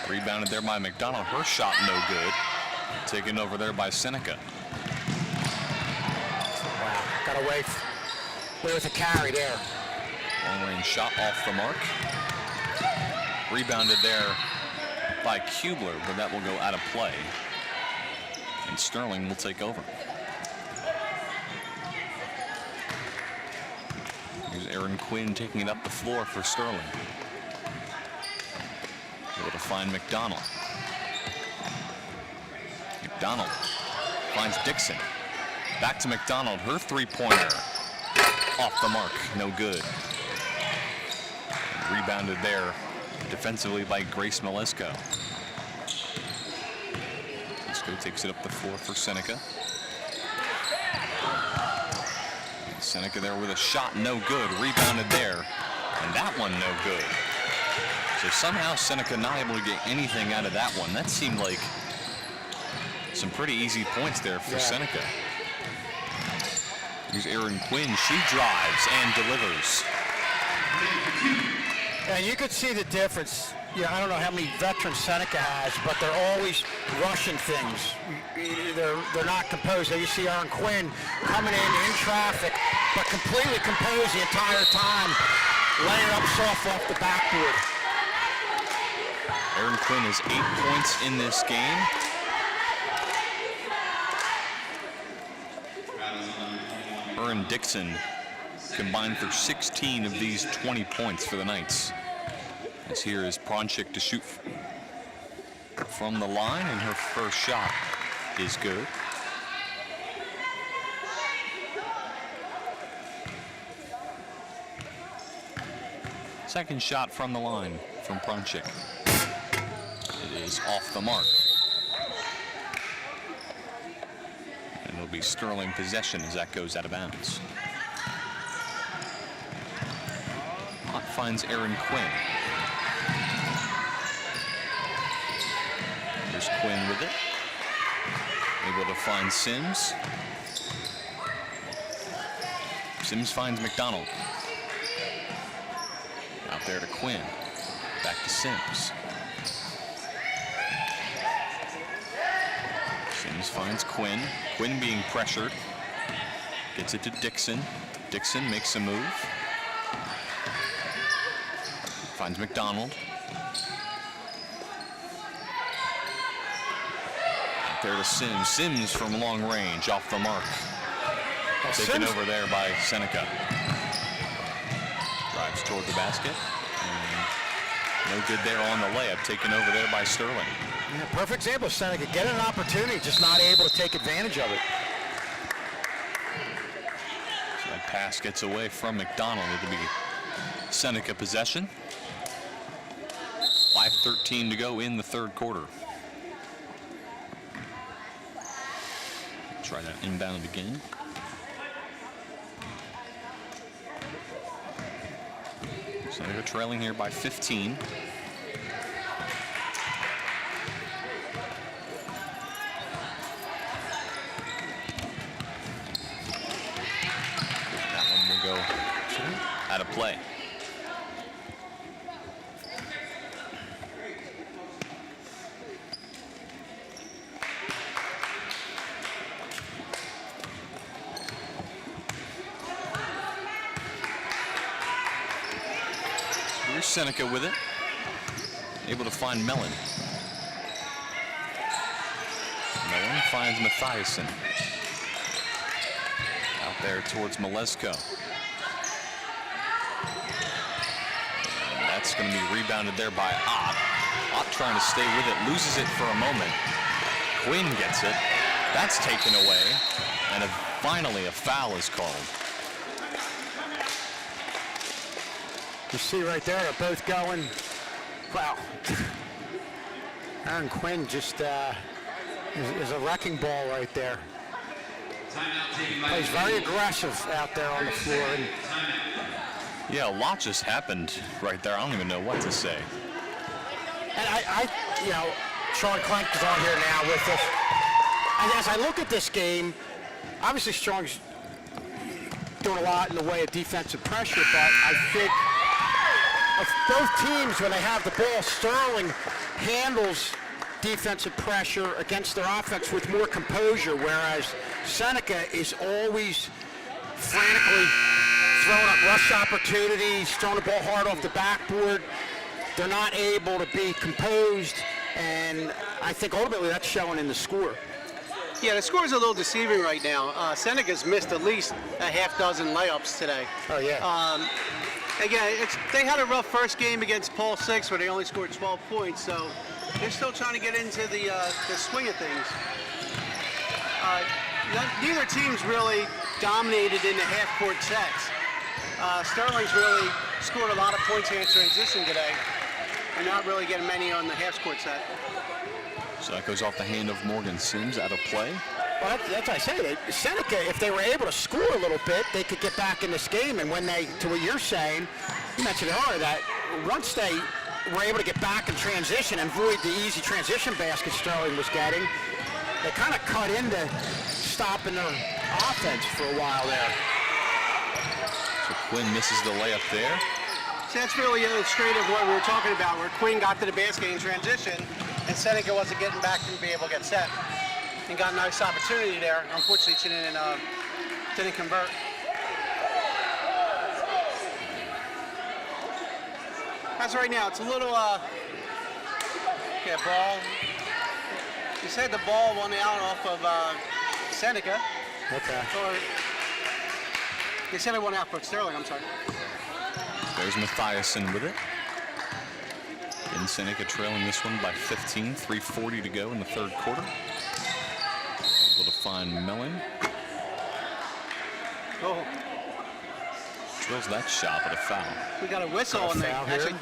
Rebounded there by McDonald. Her shot no good. Taken over there by Seneca. Wow, got away with a carry there. Long-range shot off the mark. Rebounded there by Kubler, but that will go out of play. And Sterling will take over. Here's Aaron Quinn taking it up the floor for Sterling. Able to find McDonald. McDonald finds Dixon. Back to McDonald. Her three-pointer off the mark. No good. Rebounded there defensively by Grace Malesko. Malesko takes it up the floor for Seneca. Seneca there with a shot, no good. Rebounded there, and that one no good. So somehow Seneca not able to get anything out of that one. That seemed like some pretty easy points there for Seneca. Here's Erin Quinn. She drives and delivers. And you could see the difference. Yeah, I don't know how many veterans Seneca has, but they're always rushing things. They're not composed. You see Erin Quinn coming in traffic, but completely composed the entire time, laying up soft off the backboard. Erin Quinn has 8 points in this game. Her and Dixon combined for 16 of these 20 points for the Knights. As here is Pronchik to shoot from the line, and her first shot is good. Second shot from the line from Pronchik. It is off the mark. And it'll be Sterling possession as that goes out of bounds. Ott finds Erin Quinn. Here's Quinn with it. Able to find Sims. Sims finds McDonald. Out there to Quinn. Back to Sims. Sims finds Quinn. Quinn being pressured. Gets it to Dixon. Dixon makes a move. Finds McDonald. Out there to Sims. Sims from long range, off the mark. Taken over there by Seneca. Drives toward the basket. And no good there on the layup. Taken over there by Sterling. Yeah, perfect example of Seneca. Get an opportunity, just not able to take advantage of it. So that pass gets away from McDonald. It'll be Seneca possession. 5:13 to go in the third quarter. Try that inbound again. Seneca trailing here by 15. That one will go out of play. Here's Seneca with it. Able to find Mellon. Mellon finds Mathiasen. Out there towards Malesko. And that's going to be rebounded there by Ott. Ott trying to stay with it. Loses it for a moment. Quinn gets it. That's taken away. And finally a foul is called. You see right there, they're both going. Wow. Erin Quinn just is a wrecking ball right there. Plays very aggressive out there on the floor. And yeah, a lot just happened right there. I don't even know what to say. And Sean Clank is on here now with us. And as I look at this game, obviously Strong's doing a lot in the way of defensive pressure, but I think of both teams, when they have the ball, Sterling handles defensive pressure against their offense with more composure, whereas Seneca is always frantically throwing up rush opportunities, throwing the ball hard off the backboard. They're not able to be composed, and I think ultimately that's showing in the score. Yeah, the score is a little deceiving right now. Seneca's missed at least a half dozen layups today. Oh, yeah. Again, they had a rough first game against Paul 6 where they only scored 12 points, so they're still trying to get into the swing of things. Neither team's really dominated in the half-court sets. Sterling's really scored a lot of points in transition today, and not really getting many on the half-court set. So that goes off the hand of Morgan Sims out of play. Well, that's what I say. Seneca, if they were able to score a little bit, they could get back in this game. And when they, to what you're saying, you mentioned earlier that once they were able to get back in transition and avoid the easy transition basket Sterling was getting, they kind of cut into stopping their offense for a while there. So Quinn misses the layup there. So that's really illustrative of what we were talking about, where Quinn got to the basket in transition, and Seneca wasn't getting back to be able to get set. And got a nice opportunity there. Unfortunately, she didn't convert. As right now, it's a little, ball. You said the ball went out off of Seneca. Okay. Or they said it went out for Sterling, I'm sorry. There's Mathiasen with it. In Seneca trailing this one by 15, 3:40 to go in the third quarter. Able to find Mellon. Oh. Drills that shot at a foul. We got a whistle on there. Actually,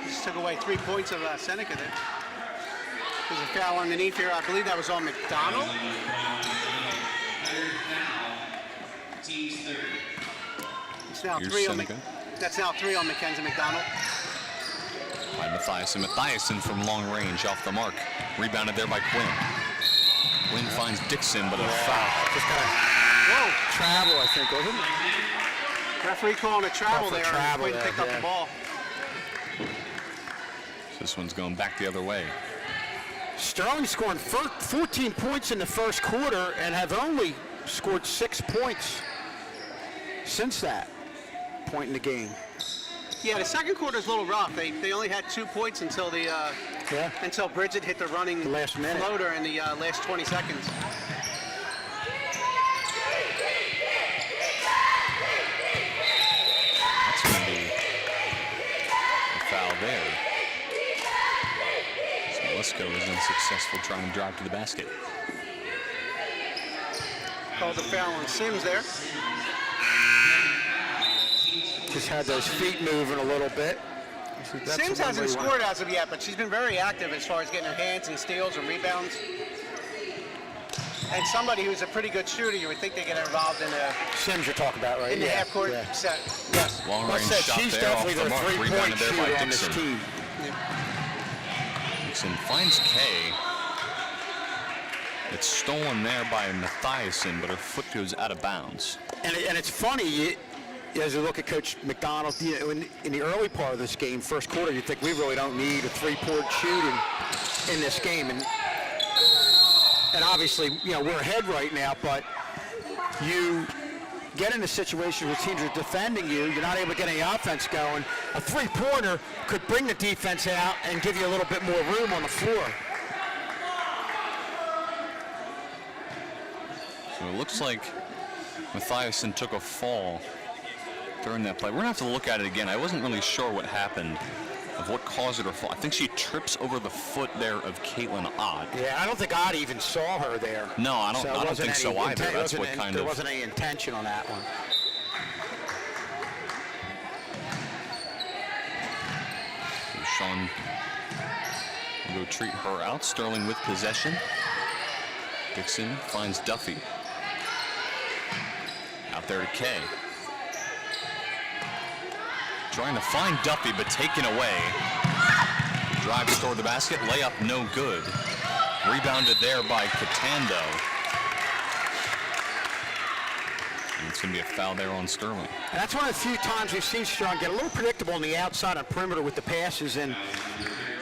just took away 3 points of Seneca there. There's a foul underneath here. I believe that was on McDonald. It's now Here's 3 on Seneca. That's now 3 on Mackenzie McDonald. By Mathiasen. Mathiasen from long range off the mark. Rebounded there by Quinn. Quinn finds Dixon, but a foul. Just kind of travel, I think, wasn't it? Referee calling a travel there. Travel Quinn there, picked up yeah. the ball. This one's going back the other way. Sterling scoring 14 points in the first quarter and have only scored 6 points since that point in the game. Yeah, the second quarter is a little rough. They only had 2 points until until Bridget hit the running last minute floater in the last 20 seconds. That's going to be a foul there. So Lesko is unsuccessful trying to drive to the basket. Called the foul on Sims there. Just had those feet moving a little bit. Sims hasn't scored as of yet, but she's been very active as far as getting her hands and steals and rebounds. And somebody who's a pretty good shooter, you would think they get involved in a Sims you're talking about, right? in the half-court set. Yes. Long range shot she's there off definitely the their mark. three-point Rebounded there by shooter on this Dixon. team. Dixon finds Kay. It's stolen there by Mathiasen, but her foot goes out of bounds. And it's funny, as you look at Coach McDonald, in the early part of this game, first quarter, you think we really don't need a three-point shooting in this game. And obviously, we're ahead right now, but you get in a situation where teams are defending you, you're not able to get any offense going. A three-pointer could bring the defense out and give you a little bit more room on the floor. So it looks like Mathiasen took a fall during that play. We're going to have to look at it again. I wasn't really sure what happened, of what caused her to fall. I think she trips over the foot there of Caitlin Ott. Yeah, I don't think Ott even saw her there. No, I don't think so either. That's what kind of... There wasn't any intention on that one. So Sean will go treat her out. Sterling with possession. Dixon finds Duffy. Out there to Kay. Trying to find Duffy, but taken away. drives toward the basket, layup no good. Rebounded there by Catando. And it's going to be a foul there on Sterling. And that's one of the few times we've seen Strong get a little predictable on the outside on perimeter with the passes, and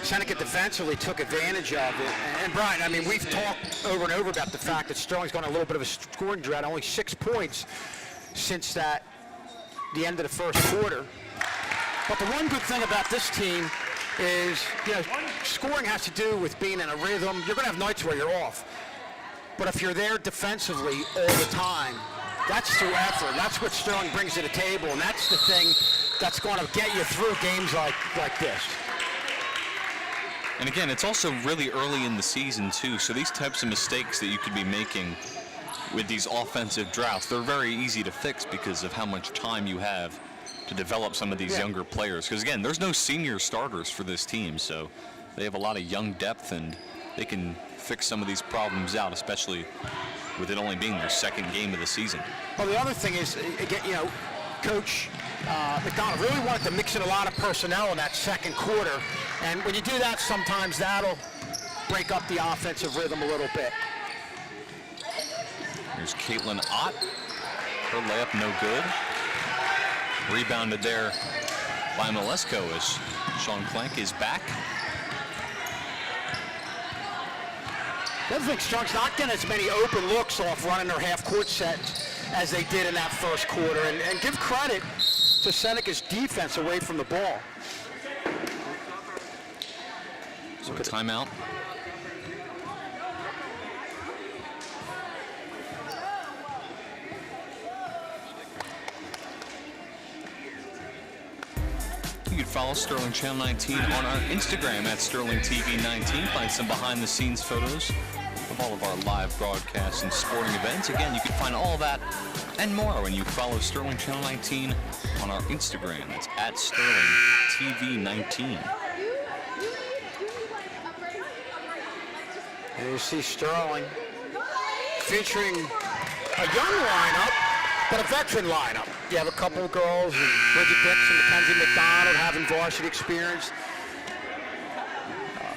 Seneca defensively took advantage of it. And Brian, I mean, we've talked over and over about the fact that Sterling's gone a little bit of a scoring drought, only 6 points since the end of the first quarter. But the one good thing about this team is, scoring has to do with being in a rhythm. You're going to have nights where you're off. But if you're there defensively all the time, that's through effort. That's what Sterling brings to the table, and that's the thing that's going to get you through games like this. And again, it's also really early in the season, too, so these types of mistakes that you could be making with these offensive droughts, they're very easy to fix because of how much time you have to develop some of these younger players. Because, again, there's no senior starters for this team, so they have a lot of young depth, and they can fix some of these problems out, especially with it only being their second game of the season. Well, the other thing is, again, Coach McDonald really wanted to mix in a lot of personnel in that second quarter, and when you do that, sometimes that'll break up the offensive rhythm a little bit. Here's Caitlin Ott. Her layup no good. Rebounded there by Malesko as Sean Clank is back. The other thing, Strong's not getting as many open looks off running their half-court set as they did in that first quarter. And give credit to Seneca's defense away from the ball. So a timeout. You can follow Sterling Channel 19 on our Instagram at SterlingTV19. Find some behind-the-scenes photos of all of our live broadcasts and sporting events. Again, you can find all that and more when you follow Sterling Channel 19 on our Instagram. That's at SterlingTV19. And you see Sterling featuring a young lineup, but a veteran lineup. You have a couple of girls, Bridget Dixon, Mackenzie McDonald having varsity experience.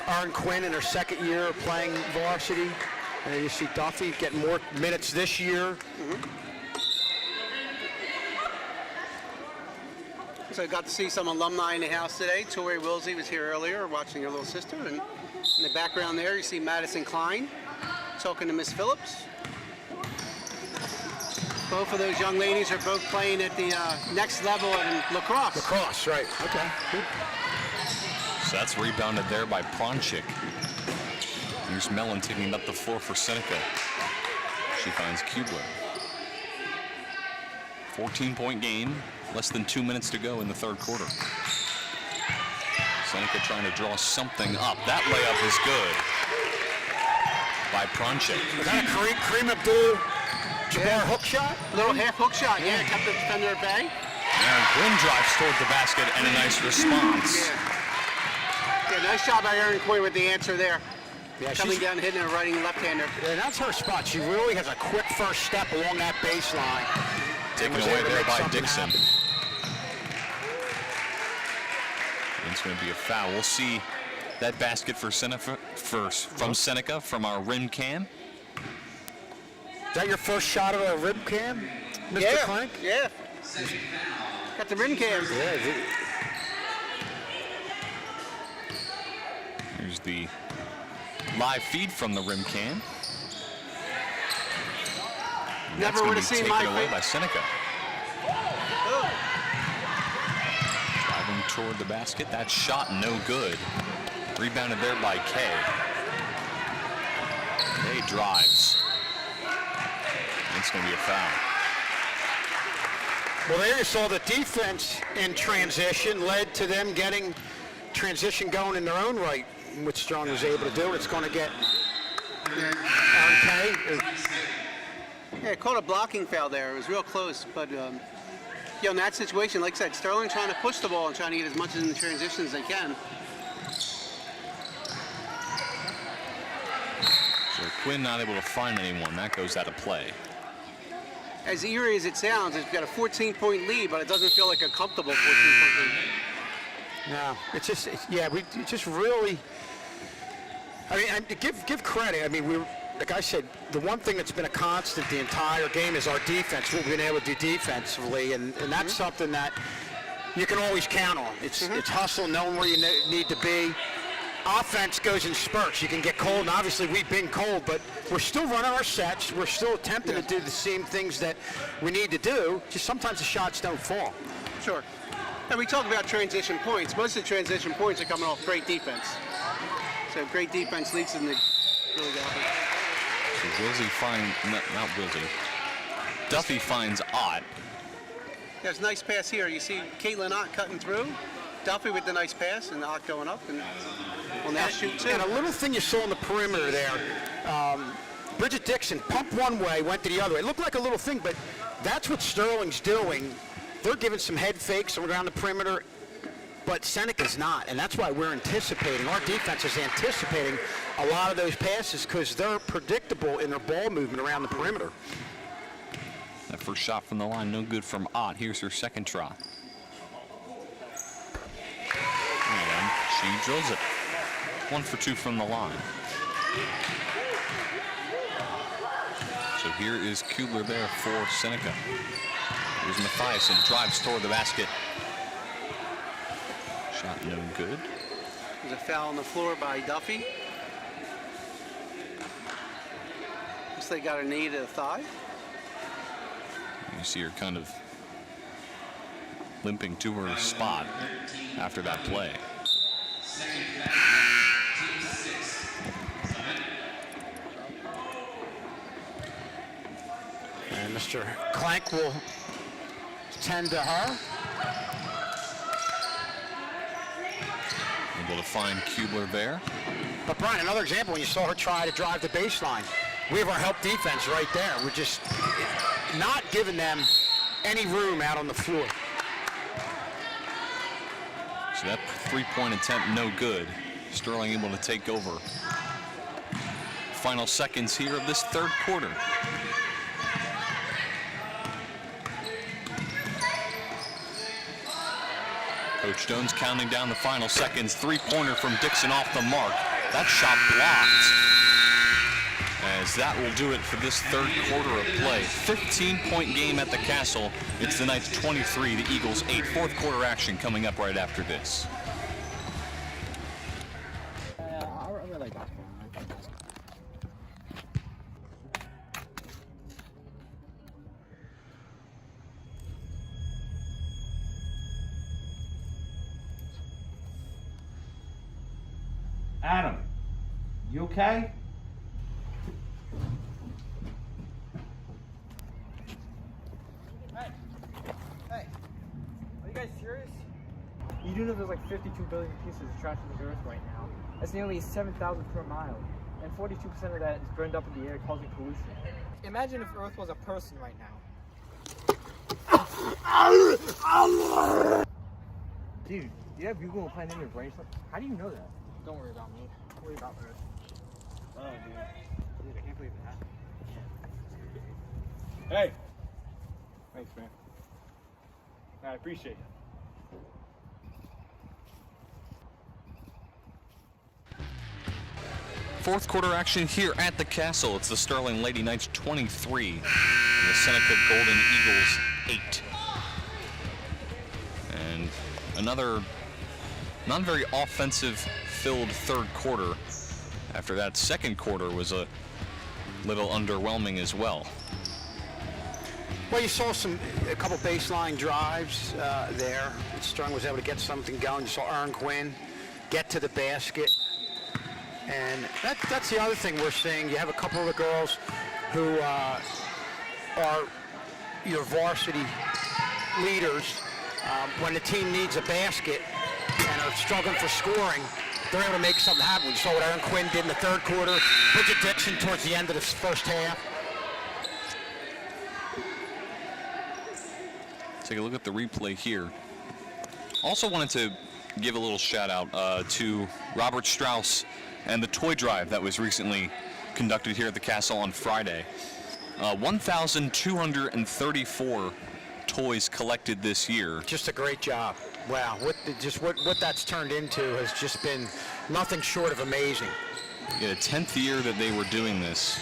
Erin Quinn in her second year playing varsity. And then you see Duffy getting more minutes this year. So I got to see some alumni in the house today. Tori Wilsey was here earlier watching her little sister. And in the background there, you see Madison Klein talking to Miss Phillips. Both of those young ladies are both playing at the next level in lacrosse. Lacrosse, right. Okay. Good. So that's rebounded there by Pronchik. Here's Mellon taking it up the floor for Seneca. She finds Kubler. 14-point game. Less than 2 minutes to go in the third quarter. Seneca trying to draw something up. That layup is good by Pronchik. Was that a Kareem Abdul-Jabbar hook shot? Little half hook shot, yeah. Kept the defender at bay. Aaron Quinn drives toward the basket and a nice response. Yeah, nice job by Erin Quinn with the answer there. Yeah, coming down, hitting a righty left-hander. Yeah, that's her spot. She really has a quick first step along that baseline. Taken away there by Dixon. It's going to be a foul. We'll see that basket for Seneca, from Seneca from our rim cam. Is that your first shot of a rim cam, Mr. Clank? Yeah. Got the rim cam. Yeah. Here's the live feed from the rim cam. Never would have seen my taken away by Seneca. Driving toward the basket. That shot no good. Rebounded there by Kay. Kay drives. It's going to be a foul. Well, there you saw the defense in transition led to them getting transition going in their own right, which Strong was able to do. It's going to get Kay. Yeah, caught a blocking foul there. It was real close, but in that situation, like I said, Sterling trying to push the ball and trying to get as much in the transition as they can. So Quinn not able to find anyone. That goes out of play. As eerie as it sounds, it's got a 14-point lead, but it doesn't feel like a comfortable 14-point lead. No, it's just we just really. I mean, give credit. I mean, like I said, the one thing that's been a constant the entire game is our defense. We've been able to do defensively, and that's something that you can always count on. It's hustle, knowing where you need to be. Offense goes in spurts. You can get cold, and obviously we've been cold, but we're still running our sets. We're still attempting to do the same things that we need to do. Just sometimes the shots don't fall. Sure. And we talk about transition points. Most of the transition points are coming off great defense. So great defense leads in the really good offense. So Wilsey finds, not Wilsey. Duffy finds Ott. There's a nice pass here. You see Caitlin Ott cutting through. Duffy with the nice pass and Ott going up and will now shoot two. And a little thing you saw on the perimeter there, Bridget Dixon pumped one way, went to the other. It looked like a little thing, but that's what Sterling's doing. They're giving some head fakes around the perimeter, but Seneca's not, and that's why we're anticipating. Our defense is anticipating a lot of those passes because they're predictable in their ball movement around the perimeter. That first shot from the line, no good from Ott. Here's her second try. And she drills it. 1 for 2 from the line. So here is Kubler there for Seneca. Here's Mathiasen, drives toward the basket. Shot no good. There's a foul on the floor by Duffy. Looks like they got a knee to the thigh. You see her kind of limping to her spot after that play. And Mr. Clank will tend to her. Able to find Kubler there. But Brian, another example when you saw her try to drive the baseline. We have our help defense right there. We're just not giving them any room out on the floor. So that three-point attempt no good. Sterling able to take over. Final seconds here of this third quarter. Coach Jones counting down the final seconds. Three-pointer from Dixon off the mark. That shot blocked. As that will do it for this third quarter of play. 15-point game at the Castle. It's the Knights 23, the Eagles 8. Fourth quarter action coming up right after this. I really like basketball. Adam, you okay? Hey, are you guys serious? You do know there's like 52 billion pieces of trash in the earth right now. That's nearly 7,000 per mile. And 42% of that is burned up in the air, causing pollution. Imagine if Earth was a person right now. Dude, you have Google implanted in your brain? How do you know that? Don't worry about me. Worry about Earth. Oh, dude. I can't believe it happened. Hey! Thanks, man. I appreciate it. Fourth quarter action here at the Castle. It's the Sterling Lady Knights 23 and the Seneca Golden Eagles 8. And another not very offensive-filled third quarter. After that, second quarter was a little underwhelming as well. Well, you saw a couple baseline drives there. Sterling was able to get something going. You saw Erin Quinn get to the basket. And that's the other thing we're seeing. You have a couple of the girls who are your varsity leaders. When the team needs a basket and are struggling for scoring, they're able to make something happen. You saw what Erin Quinn did in the third quarter. Bridget Dixon towards the end of the first half. Take a look at the replay here. Also wanted to give a little shout out to Robert Strauss and the toy drive that was recently conducted here at the Castle on Friday. 1,234 toys collected this year. Just a great job. Wow, what that's turned into has just been nothing short of amazing. Yeah, the 10th year that they were doing this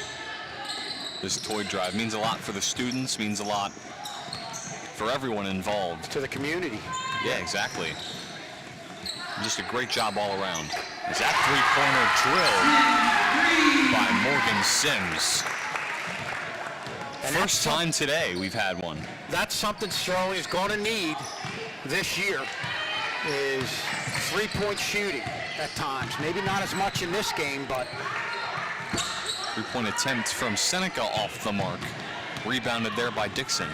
toy drive means a lot for the students, means a lot for everyone involved. To the community. Yeah, exactly. Just a great job all around. Is that three-pointer drilled by Morgan Sims? And first time today we've had one. That's something Sterling is going to need this year, is three-point shooting at times. Maybe not as much in this game, but... Three-point attempt from Seneca off the mark. Rebounded there by Dixon.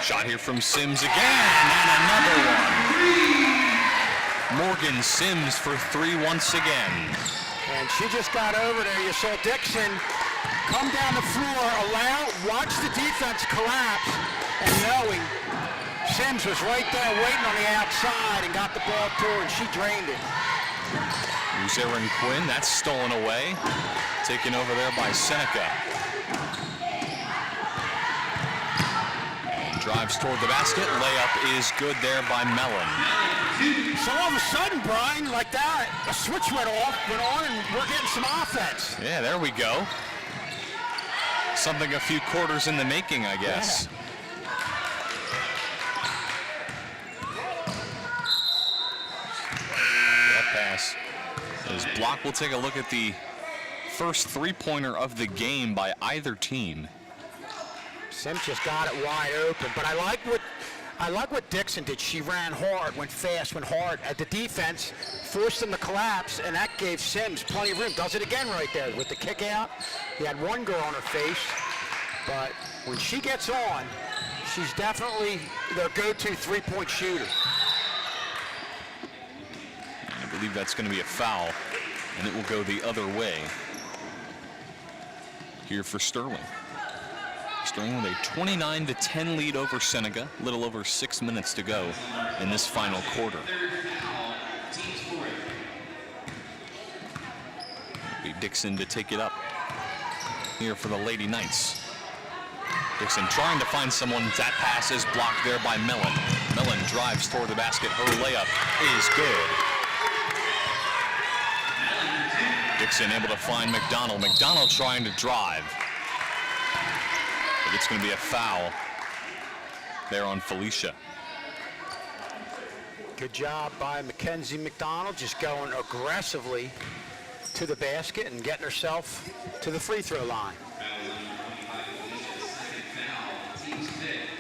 Shot here from Sims again, and another one. Morgan Sims for three once again. And she just got over there. You saw Dixon come down the floor, watch the defense collapse, and knowing Sims was right there waiting on the outside and got the ball to her, and she drained it. Here's Erin Quinn. That's stolen away. Taken over there by Seneca. Drives toward the basket. Layup is good there by Mellon. So all of a sudden, Brian, like that, a switch went on, and we're getting some offense. Yeah, there we go. Something a few quarters in the making, I guess. That pass is blocked. We'll take a look at the first three-pointer of the game by either team. Sims just got it wide open, but I like what Dixon did. She ran hard, went fast, went hard at the defense, forced them to collapse, and that gave Sims plenty of room. Does it again right there with the kick out. He had one girl on her face, but when she gets on, she's definitely their go-to three-point shooter. I believe that's going to be a foul, and it will go the other way here for Sterling. Sterling with a 29-10 lead over Seneca. A little over 6 minutes to go in this final quarter. It'll be Dixon to take it up here for the Lady Knights. Dixon trying to find someone. That pass is blocked there by Mellon. Mellon drives toward the basket. Her layup is good. Dixon able to find McDonald. McDonald trying to drive. But it's going to be a foul there on Felicia. Good job by Mackenzie McDonald, just going aggressively to the basket and getting herself to the free throw line.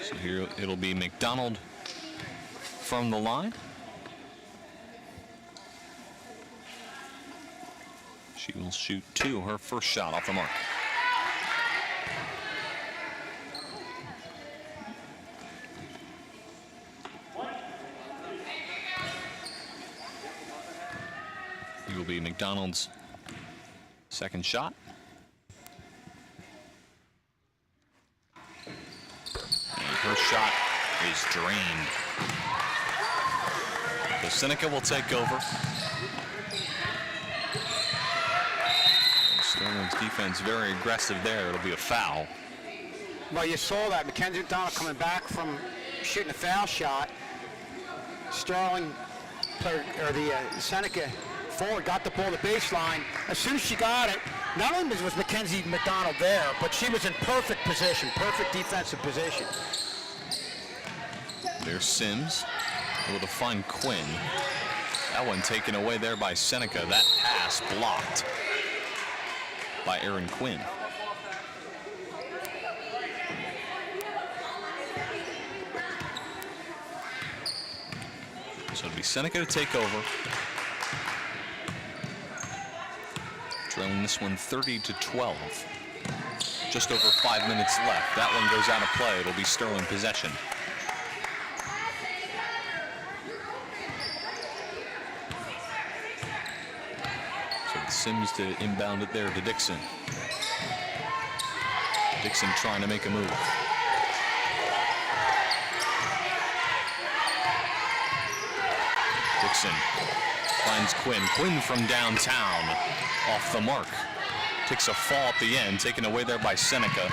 So here it'll be McDonald from the line. She will shoot two, her first shot off the mark. It will be McDonald's second shot. And her shot is drained. So Seneca will take over. Sterling's defense very aggressive there. It'll be a foul. Well, you saw that. Mackenzie McDonald coming back from shooting a foul shot. Sterling, Seneca forward, got the ball to the baseline. As soon as she got it, not only was Mackenzie McDonald there, but she was in perfect position, perfect defensive position. There's Sims, able to find Quinn. That one taken away there by Seneca. That pass blocked by Erin Quinn. So it'll be Seneca to take over. Trailing this one 30-12. Just over 5 minutes left. That one goes out of play. It'll be Sterling possession. So Sims to inbound it there to Dixon. Dixon trying to make a move. Dixon finds Quinn. Quinn from downtown. Off the mark. Takes a fall at the end. Taken away there by Seneca.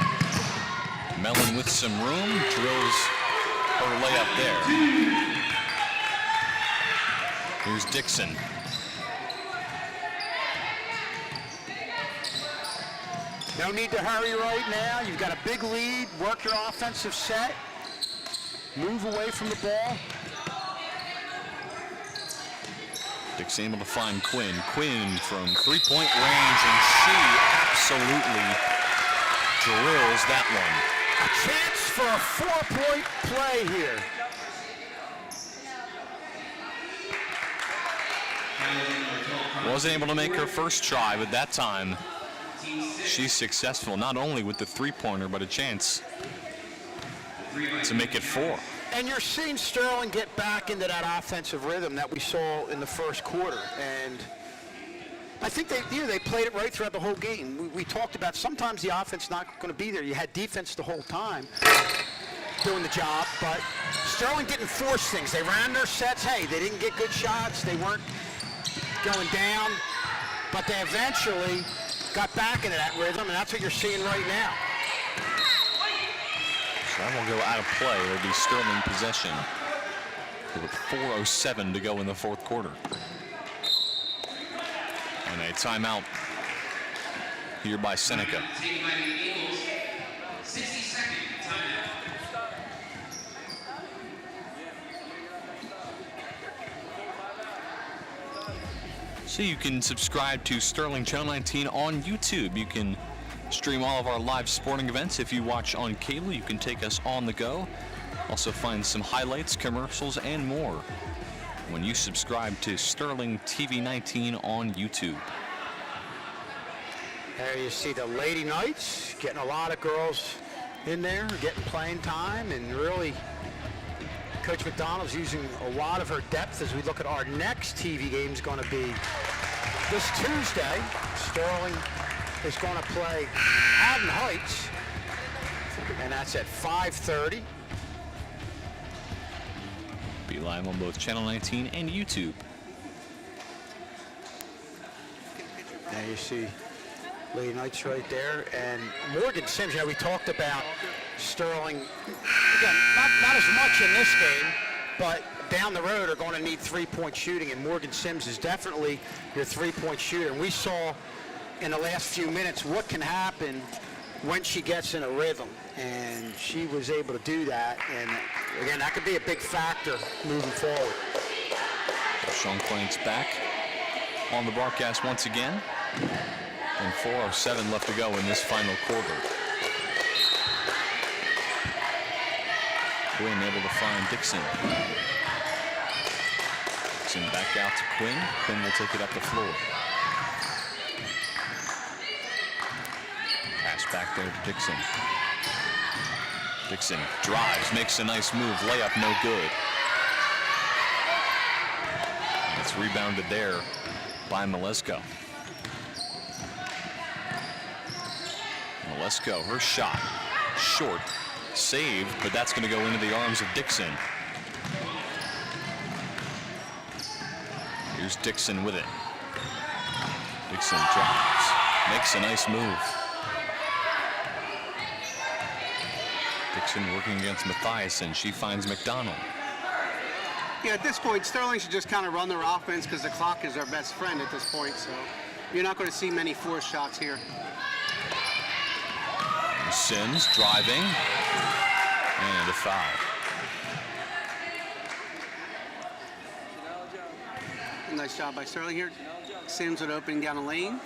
Mellon with some room. Drills Her layup there. Here's Dixon. No need to hurry right now. You've got a big lead. Work your offensive set. Move away from the ball. Dixon able to find Quinn. Quinn from three-point range, and she absolutely drills that one. A chance for a 4-point play here. Wasn't able to make her first try, but that time she's successful, not only with the three-pointer, but a chance to make it 4. And you're seeing Sterling get back into that offensive rhythm that we saw in the first quarter. And I think they played it right throughout the whole game. We talked about sometimes the offense not going to be there. You had defense the whole time doing the job, but Sterling didn't force things. They ran their sets. Hey, they didn't get good shots. They weren't going down, but they eventually got back into that rhythm, and that's what you're seeing right now. So that will go out of play. It'll be Sterling possession with 4:07 to go in the fourth quarter. And a timeout here by Seneca. So you can subscribe to Sterling Channel 19 on YouTube. You can stream all of our live sporting events. If you watch on cable, you can take us on the go. Also find some highlights, commercials, and more when you subscribe to Sterling TV 19 on YouTube. There you see the Lady Knights getting a lot of girls in there, getting playing time, and really Coach McDonald's using a lot of her depth as we look at our next TV game is going to be this Tuesday. Sterling is going to play Haddon Heights, and that's at 5:30. Be live on both Channel 19 and YouTube. There you see Lady Knights right there, and Morgan Sims. You know, we talked about Sterling, again, not as much in this game, but down the road are going to need three-point shooting, and Morgan Sims is definitely your three-point shooter. And we saw in the last few minutes what can happen when she gets in a rhythm, and she was able to do that. And again, that could be a big factor moving forward. Sean Quaint's back on the broadcast once again, and 4:07 left to go in this final quarter. Quinn able to find Dixon. Dixon back out to Quinn. Quinn will take it up the floor. Pass back there to Dixon. Dixon drives, makes a nice move. Layup no good. And it's rebounded there by Malesko. Malesko, her shot, short, saved, but that's going to go into the arms of Dixon. Here's Dixon with it. Dixon drives, makes a nice move. Dixon working against Mathiasen. She finds McDonald. Yeah, at this point, Sterling should just kind of run their offense because the clock is their best friend at this point, so you're not going to see many forced shots here. Sims driving, and a foul. Nice job by Sterling here. Sims with opening down the lane.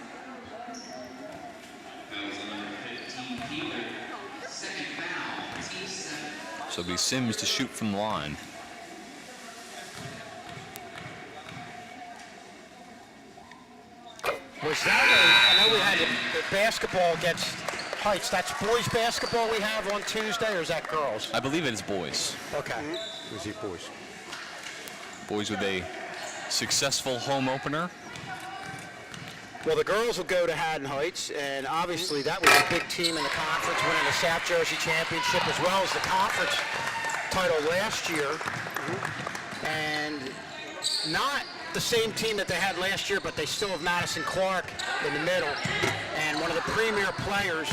So it'll be Sims to shoot from the line. Was that I know we had the basketball against Heights. That's boys basketball we have on Tuesday, or is that girls? I believe it is boys. Okay. Was it boys? Boys with a successful home opener. Well, the girls will go to Haddon Heights, and obviously that was a big team in the conference, winning the South Jersey Championship as well as the conference title last year. And not the same team that they had last year, but they still have Madison Clark in the middle, and one of the premier players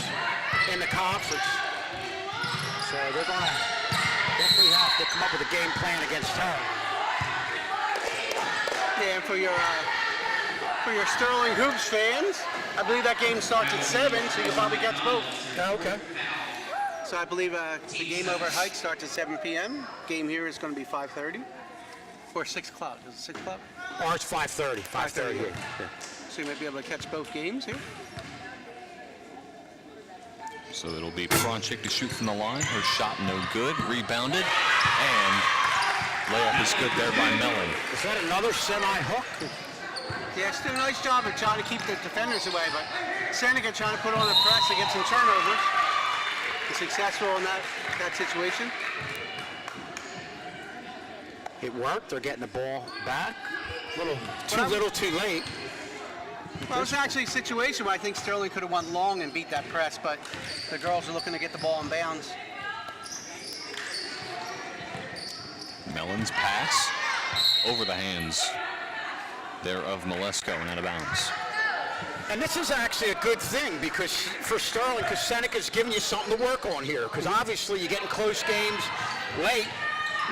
in the conference. So they're going to definitely have to come up with a game plan against her. Yeah, and for your Sterling Hoops fans, I believe that game starts at 7, so you can probably catch both. Okay. So I believe the game over at Heights starts at 7 p.m. Game here is going to be 5:30 or 6 o'clock. Is it 6 o'clock? Or it's 5:30. 5:30 here. Yeah. So you might be able to catch both games here. So it'll be Pronchik to shoot from the line. Her shot no good. Rebounded. And layup is good there by Mellon. Is that another semi-hook? Yeah, she's doing a nice job of trying to keep the defenders away, but Seneca trying to put on the press to get some turnovers. And successful in that situation. It worked. They're getting the ball back. Too little, too late. Well, it's actually a situation where I think Sterling could have won long and beat that press, but the girls are looking to get the ball in bounds. Mellon's pass over the hands there of Malesko and out of bounds. And this is actually a good thing because for Sterling, because Seneca's giving you something to work on here. Because obviously you're getting close games late,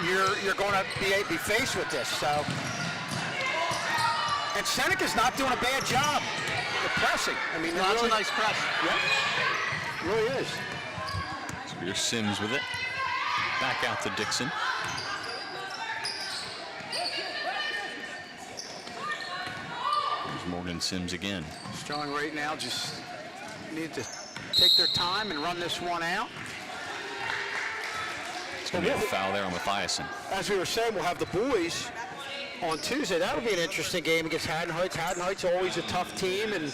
you're going to be faced with this. So, and Seneca's not doing a bad job of pressing. I mean, that's a nice press. Yeah, it really is. So here's Sims with it. Back out to Dixon. Here's Morgan Sims again. Sterling right now just need to take their time and run this one out. It's going to be a foul there on Mathiasen. As we were saying, we'll have the boys on Tuesday. That'll be an interesting game against Haddon Heights. Haddon Heights always a tough team, and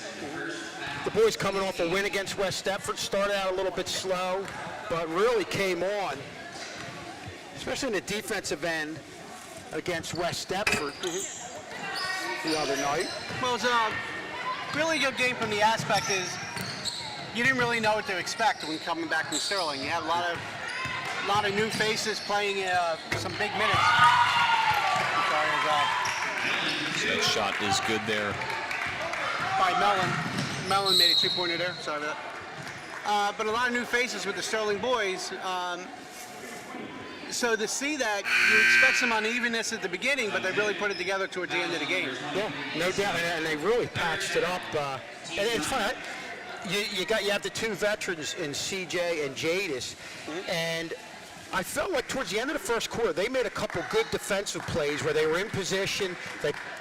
the boys coming off a win against West Deptford. Started out a little bit slow, but really came on, especially in the defensive end against West Deptford the other night. Well, it was a really good game from the aspect is you didn't really know what to expect when coming back from Sterling. You had a lot of new faces playing some big minutes. So that shot is good there by Mellon. Mellon made a two-pointer there. Sorry about that. But a lot of new faces with the Sterling boys. So to see that, you expect some unevenness at the beginning, but they really put it together towards the end of the game. Yeah, no doubt, and they really patched it up. And it's fun. You have the two veterans in CJ and Jadis, and I felt like towards the end of the first quarter, they made a couple good defensive plays where they were in position.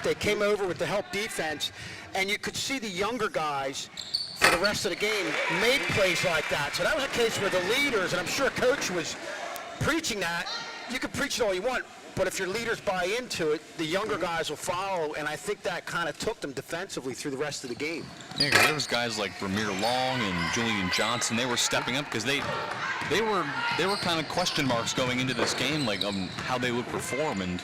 They came over with the help defense, and you could see the younger guys for the rest of the game made plays like that. So that was a case where the leaders, and I'm sure Coach was preaching that. You can preach it all you want, but if your leaders buy into it, the younger guys will follow, and I think that kind of took them defensively through the rest of the game. Yeah, because there was guys like Ramir Long and Julian Johnson. They were stepping up because they were kind of question marks going into this game, like how they would perform, and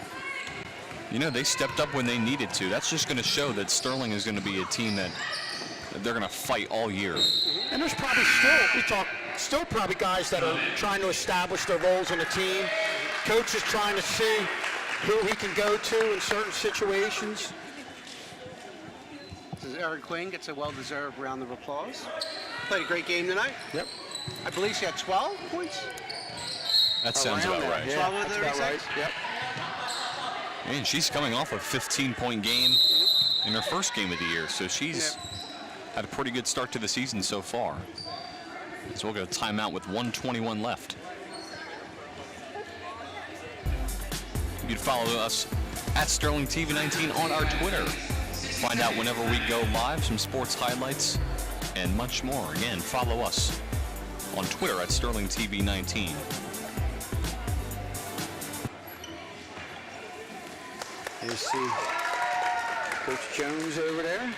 you know they stepped up when they needed to. That's just going to show that Sterling is going to be a team that they're going to fight all year. And there's probably still probably guys that are trying to establish their roles in the team. Coach is trying to see who he can go to in certain situations. This is Erin Quinn gets a well-deserved round of applause. Played a great game tonight. Yep. I believe she had 12 points. That sounds about right. Yeah, 12 of 36. Right. Yep. And she's coming off a 15-point game in her first game of the year, so she's had a pretty good start to the season so far. So we'll go timeout with 1:21 left. You can follow us at Sterling TV 19 on our Twitter. Find out whenever we go live, some sports highlights, and much more. Again, follow us on Twitter at Sterling TV 19. You see Coach Jones over there.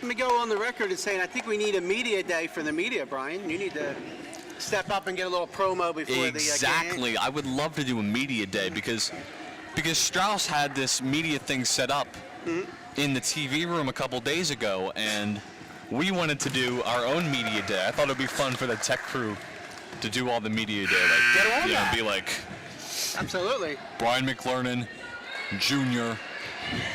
Let me go on the record and saying I think we need a media day for the media, Brian. You need to step up and get a little promo before the game. Exactly. I would love to do a media day because Strauss had this media thing set up in the TV room a couple days ago, and we wanted to do our own media day. I thought it would be fun for the tech crew to do all the media day. Like, get on that. Be like, absolutely. Brian McLernan, Jr.,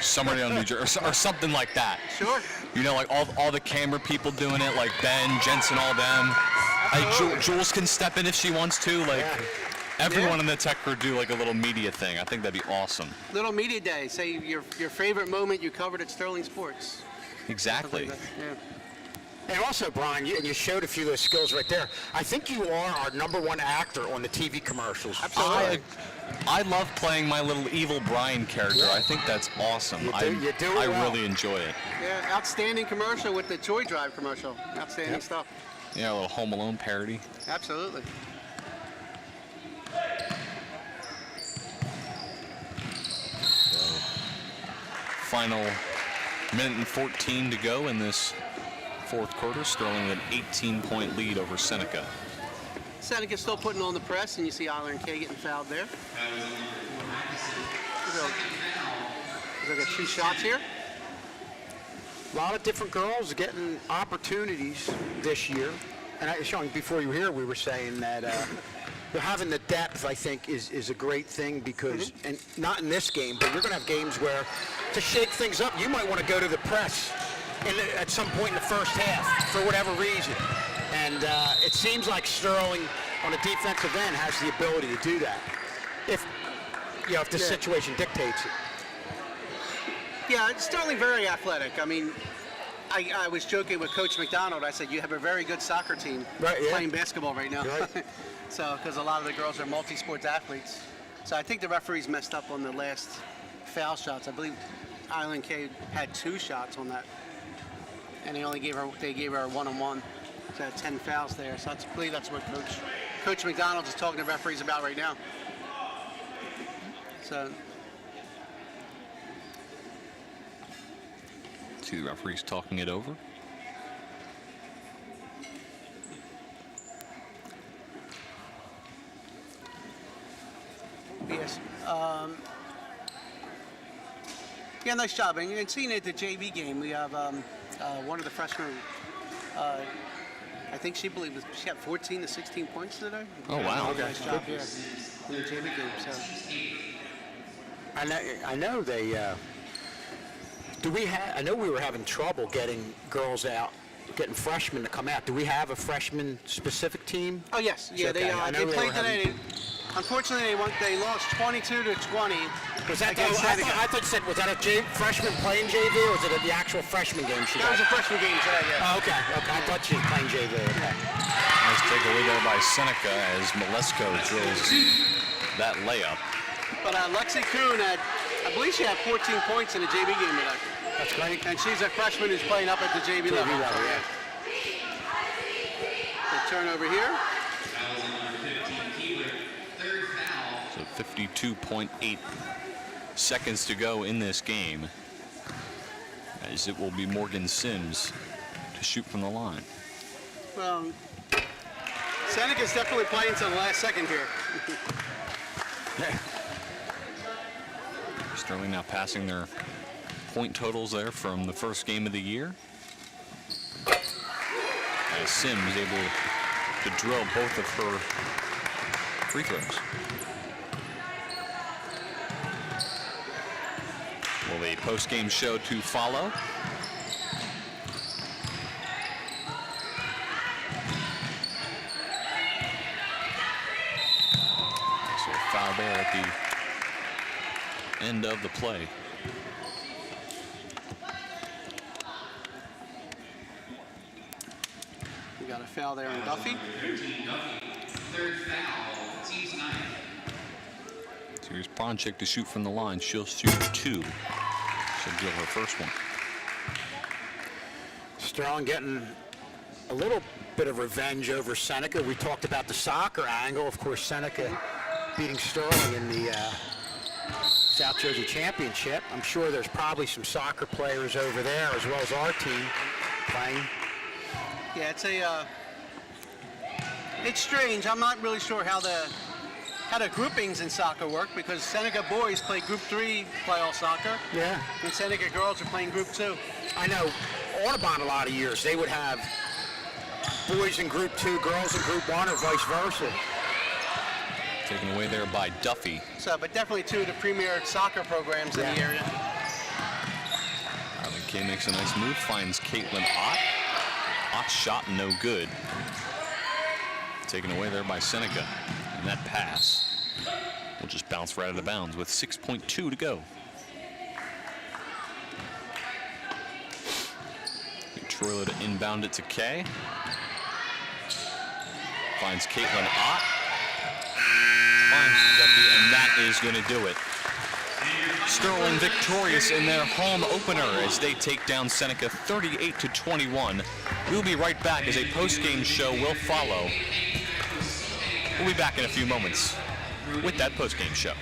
Summerdale, New Jersey, or something like that. Sure. You know, like all the camera people doing it, like Ben, Jensen, all them. Like Jules can step in if she wants to. Like, Everyone in the tech crew do like a little media thing. I think that'd be awesome. Little media day. Say your favorite moment you covered at Sterling Sports. Exactly. Yeah. And also, Brian, you showed a few of those skills right there. I think you are our #1 actor on the TV commercials. Absolutely. I love playing my little evil Brian character. I think that's awesome. You do it I well. really enjoy it. Yeah, outstanding commercial with the Joy Drive commercial. Outstanding stuff. Yeah, a little Home Alone parody. Absolutely. Final minute and 14 to go in this fourth quarter. Sterling with an 18-point lead over Seneca. Seneca's still putting on the press, and you see Isler and Kay getting fouled there. They got 2 shots here. A lot of different girls getting opportunities this year. And Sean, before you were here, we were saying that having the depth, I think, is a great thing because, and not in this game, but you're going to have games where to shake things up, you might want to go to the press at some point in the first half for whatever reason. And it seems like Sterling on a defensive end has the ability to do that if the situation dictates it. Yeah, Sterling very athletic. I mean, I was joking with Coach McDonald. I said, you have a very good soccer team playing basketball right now. Right. So, because a lot of the girls are multi-sports athletes. So I think the referees messed up on the last foul shots. I believe Island K had 2 shots on that. And they gave her a 1-on-1. So 10 fouls there. So I believe that's what Coach McDonald is talking to referees about right now. So. See the referees talking it over. Yes. Yeah, nice job. And seeing it at the JV game, we have one of the freshmen. I think she had 14 to 16 points today. Oh wow! Okay. Nice job here in the JV game. So. I know they. I know we were having trouble getting girls out, getting freshmen to come out. Do we have a freshman-specific team? Oh yes, yeah. They played today. Unfortunately, they lost 22 to 20. Was that? I thought you said was that a freshman playing JV or was it the actual freshman game? That was a freshman game today. Yeah. Oh, okay. I thought she was playing JV. Okay. Nice takeaway there by Seneca as Malesko drills that layup. But Lexi Kuhn I believe she had 14 points in the JV game today. That's great. And she's a freshman who's playing up at the JV level. Yeah. The turnover here. So 52.8 seconds to go in this game, as it will be Morgan Sims to shoot from the line. Well, Seneca's definitely playing to the last second here. Sterling now passing their point totals there from the first game of the year. As Sims able to drill both of her free throws. Will a post-game show to follow? So a foul there at the end of the play. We got a foul there on Duffy. Third foul, team's 9. So here's Bronchick to shoot from the line. She'll shoot 2. She'll drill her first one. Sterling getting a little bit of revenge over Seneca. We talked about the soccer angle. Of course, Seneca beating Sterling in the South Jersey Championship. I'm sure there's probably some soccer players over there as well as our team playing. Yeah, it's strange. I'm not really sure how the groupings in soccer work because Seneca boys play Group 3 playoff soccer. Yeah. And Seneca girls are playing Group 2. I know Audubon a lot of years, they would have boys in Group 2, girls in Group 1 or vice versa. Taken away there by Duffy. So, but definitely 2 of the premier soccer programs in the area. Island K makes a nice move, finds Caitlin Ott. Ott's shot no good. Taken away there by Seneca. And that pass will just bounce right out of bounds with 6.2 to go. Troilo to inbound it to Kay. Finds Caitlin Ott. Finds Duffy, and that is going to do it. Sterling victorious in their home opener as they take down Seneca 38-21. We'll be right back as a post-game show will follow. We'll be back in a few moments with that post-game show.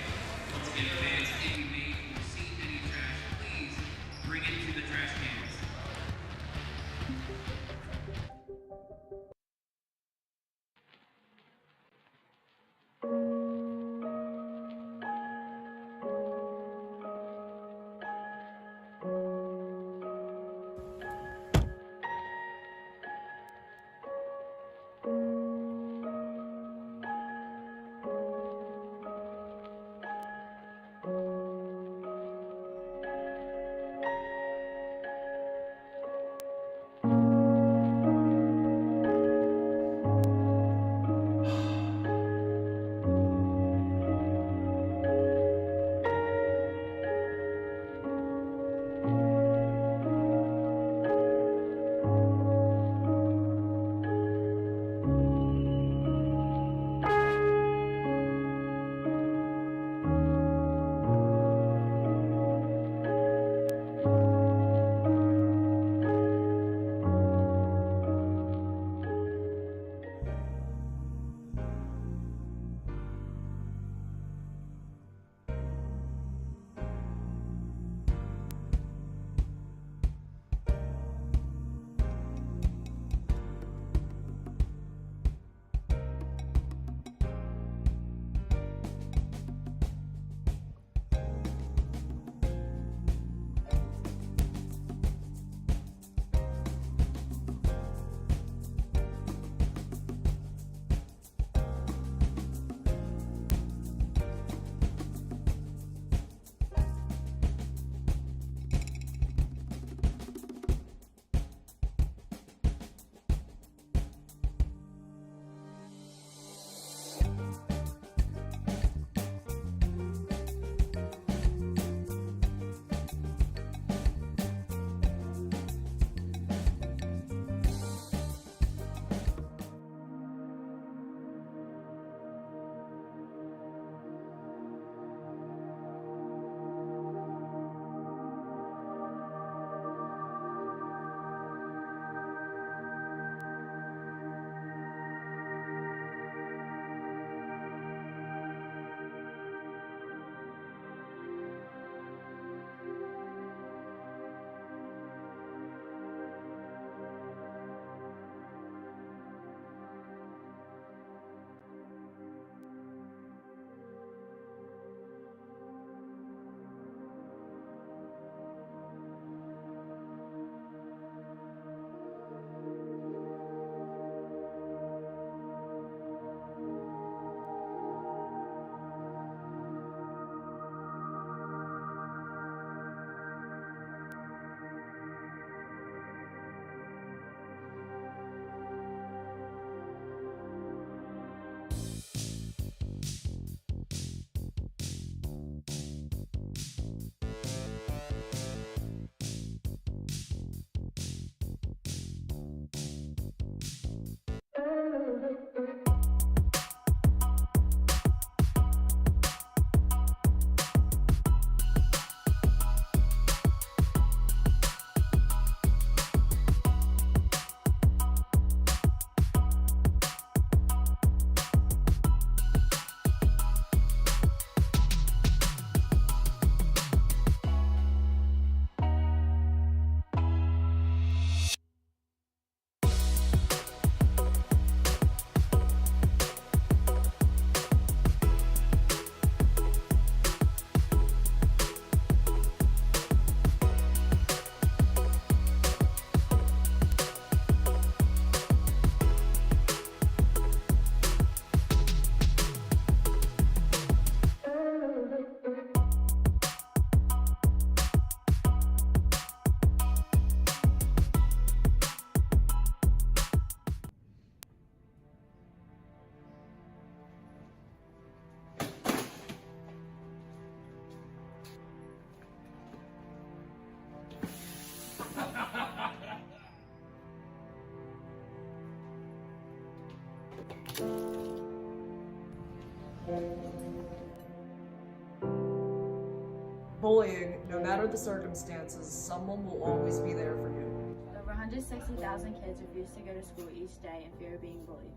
Bullying, no matter the circumstances, someone will always be there for you. Over 160,000 kids refuse to go to school each day in fear of being bullied.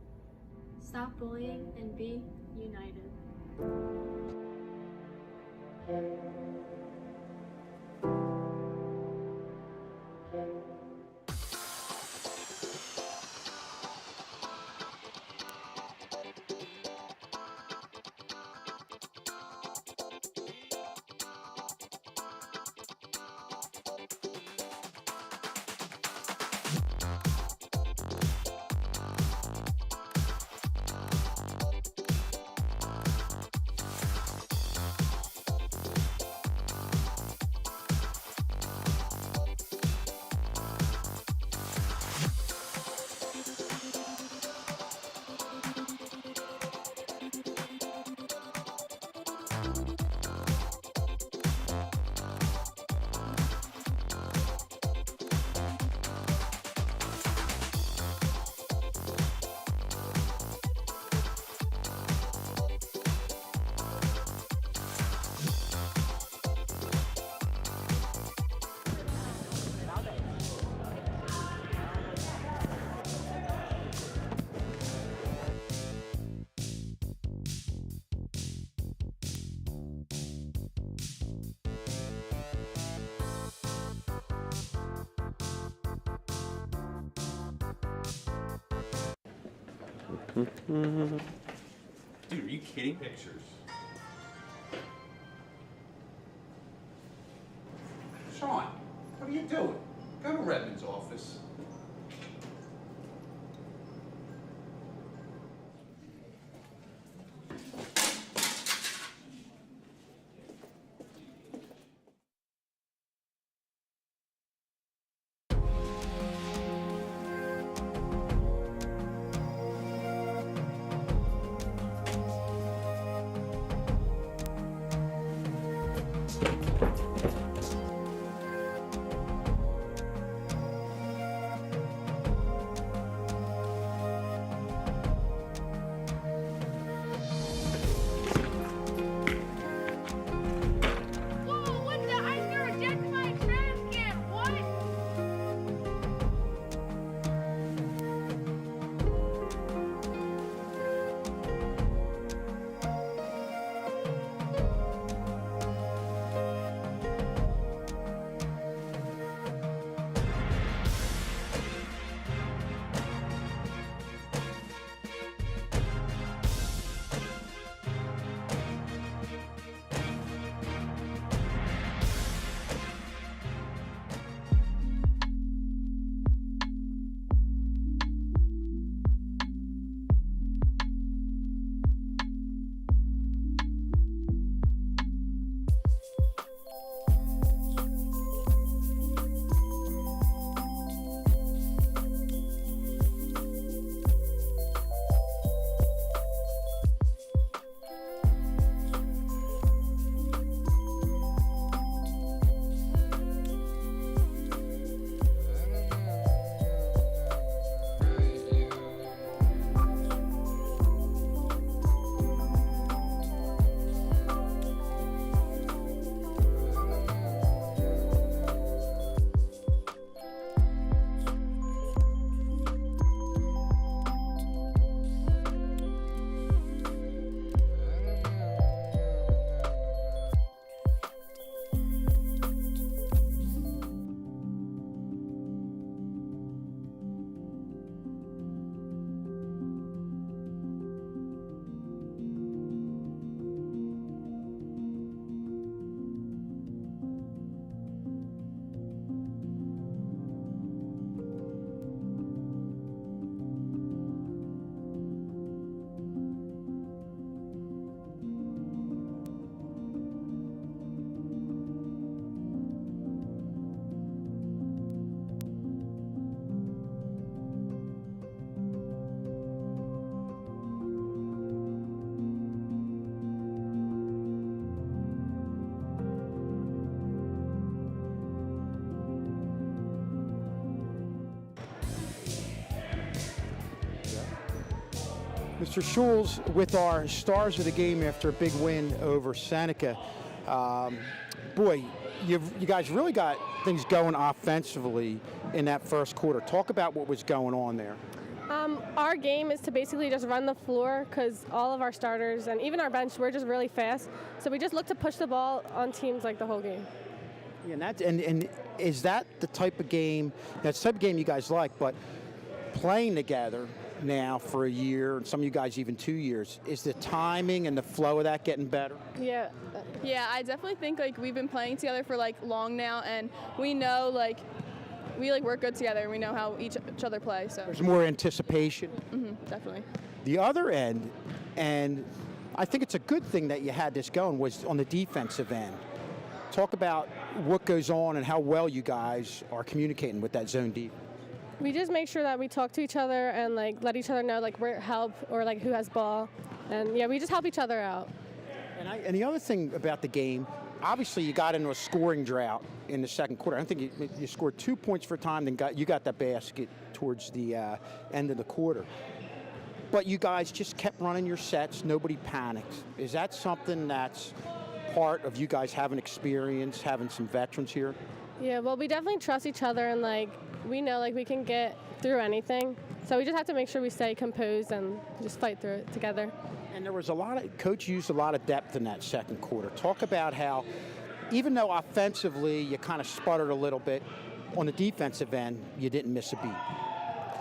Stop bullying and be united. Dude, are you kidding? Pictures. Sean, what are you doing? Go to Redmond's office. Mr. Schulz with our stars of the game after a big win over Seneca. Boy, you guys really got things going offensively in that first quarter. Talk about what was going on there. Our game is to basically just run the floor because all of our starters and even our bench, we're just really fast. So we just look to push the ball on teams like the whole game. Yeah, and is that the type of game, that's the type of game you guys like, but playing together now for a year, and some of you guys even 2 years, is the timing and the flow of that getting better? Yeah, I definitely think like we've been playing together for like long now, and we know like we like work good together. We know how each other play. So there's more anticipation. Definitely. The other end, and I think it's a good thing that you had this going, was on the defensive end. Talk about what goes on and how well you guys are communicating with that zone defense. We just make sure that we talk to each other and like let each other know like where help or like who has ball, and yeah, we just help each other out. And the other thing about the game, obviously you got into a scoring drought in the second quarter. I think you scored 2 points for time, then you got that basket towards the end of the quarter. But you guys just kept running your sets. Nobody panicked. Is that something that's part of you guys having experience, having some veterans here? Yeah, well, we definitely trust each other, and like we know like we can get through anything. So we just have to make sure we stay composed and just fight through it together. And there was Coach used a lot of depth in that second quarter. Talk about how, even though offensively you kind of sputtered a little bit, on the defensive end, you didn't miss a beat.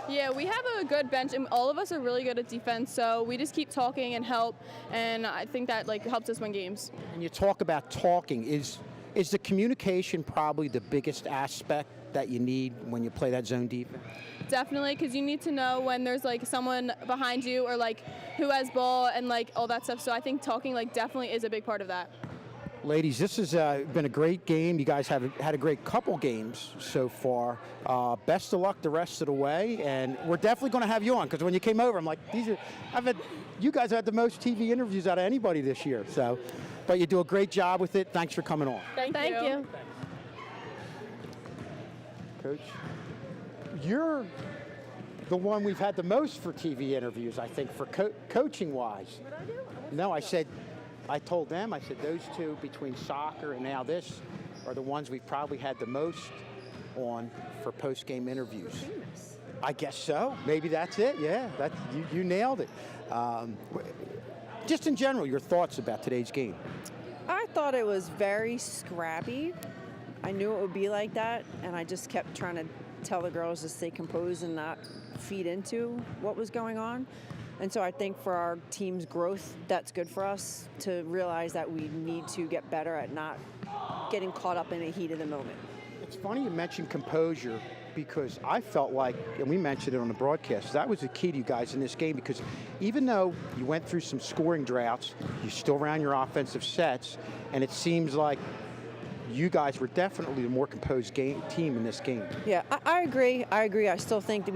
Yeah, we have a good bench, and all of us are really good at defense, so we just keep talking and help, and I think that like helps us win games. And you talk about talking. Is the communication probably the biggest aspect that you need when you play that zone defense? Definitely, because you need to know when there's like someone behind you or like who has ball and like all that stuff. So I think talking like definitely is a big part of that. Ladies, this has been a great game. You guys have had a great couple games so far. Best of luck the rest of the way, and we're definitely going to have you on, because when you came over, I'm like, you guys have had the most TV interviews out of anybody this year. So, but you do a great job with it. Thanks for coming on. Thank you. Coach, you're the one we've had the most for TV interviews, I think, for coaching-wise. What I do? No, I told them, I said, those two between soccer and now this are the ones we've probably had the most on for post-game interviews. Famous. I guess so. Maybe that's it. Yeah, you nailed it. Just in general, your thoughts about today's game? I thought it was very scrappy. I knew it would be like that, and I just kept trying to tell the girls to stay composed and not feed into what was going on. And so I think for our team's growth, that's good for us to realize that we need to get better at not getting caught up in the heat of the moment. It's funny you mentioned composure, because I felt like, and we mentioned it on the broadcast, that was the key to you guys in this game, because even though you went through some scoring droughts, you still ran your offensive sets, and it seems like you guys were definitely the more composed team in this game. Yeah, I agree. I still think that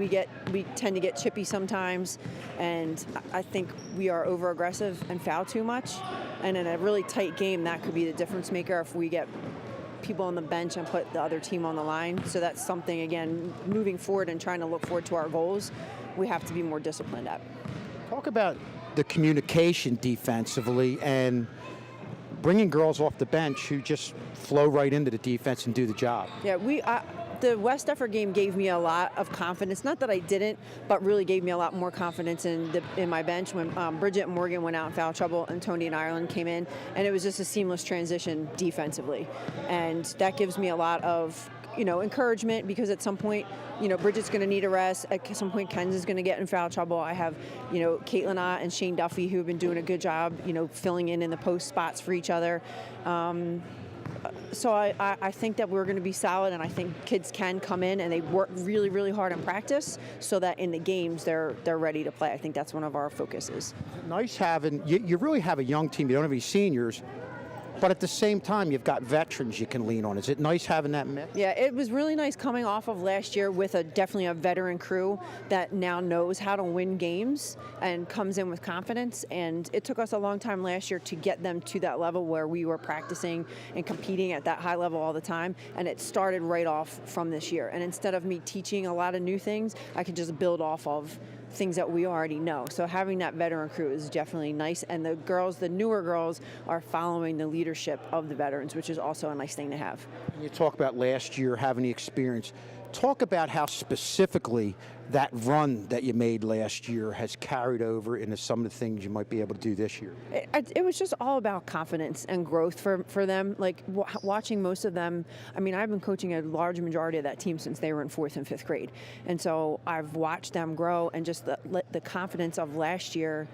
we tend to get chippy sometimes, and I think we are over-aggressive and foul too much. And in a really tight game, that could be the difference maker if we get people on the bench and put the other team on the line. So that's something, again, moving forward and trying to look forward to our goals, we have to be more disciplined at. Talk about the communication defensively and bringing girls off the bench who just flow right into the defense and do the job. Yeah, the West Effort game gave me a lot of confidence. Not that I didn't, but really gave me a lot more confidence in my bench when Bridget Morgan went out in foul trouble and Tony and Ireland came in, and it was just a seamless transition defensively. And that gives me a lot of encouragement, because at some point, Bridget's going to need a rest. At some point, Ken's is going to get in foul trouble. I have, Caitlin Ott and Shane Duffy, who have been doing a good job, filling in the post spots for each other. So I think that we're going to be solid, and I think kids can come in and they work really, really hard in practice so that in the games they're ready to play. I think that's one of our focuses. Nice having, you really have a young team. You don't have any seniors. But at the same time, you've got veterans you can lean on. Is it nice having that mix? Yeah, it was really nice coming off of last year with definitely a veteran crew that now knows how to win games and comes in with confidence. And it took us a long time last year to get them to that level where we were practicing and competing at that high level all the time. And it started right off from this year. And instead of me teaching a lot of new things, I could just build off of things that we already know. So having that veteran crew is definitely nice. And the girls, the newer girls, are following the leadership of the veterans, which is also a nice thing to have. You talk about last year having the experience. Talk about how specifically that run that you made last year has carried over into some of the things you might be able to do this year. It was just all about confidence and growth for them. Like watching most of them, I mean, I've been coaching a large majority of that team since they were in 4th and 5th grade. And so I've watched them grow, and just the confidence of last year.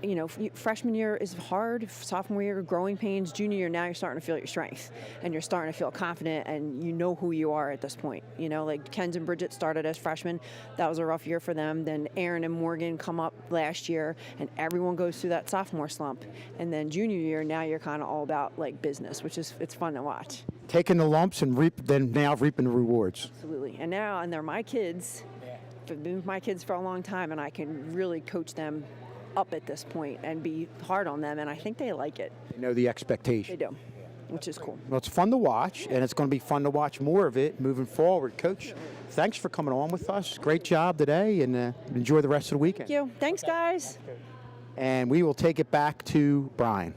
You know, freshman year is hard, sophomore year, growing pains, junior year, now you're starting to feel your strength and you're starting to feel confident and you know who you are at this point. You know, like Ken's and Bridget started as freshmen. That was a rough year for them. Then Aaron and Morgan come up last year and everyone goes through that sophomore slump. And then junior year, now you're kind of all about like business, which is, it's fun to watch. Taking the lumps and now reaping the rewards. Absolutely. And they're my kids. They've been my kids for a long time, and I can really coach them up at this point and be hard on them, and I think they like it. You know the expectation. They do, which is cool. Well, it's fun to watch, and it's going to be fun to watch more of it moving forward. Coach, thanks for coming on with us. Great job today, and enjoy the rest of the weekend. Thank you. Thanks, guys. And we will take it back to Brian.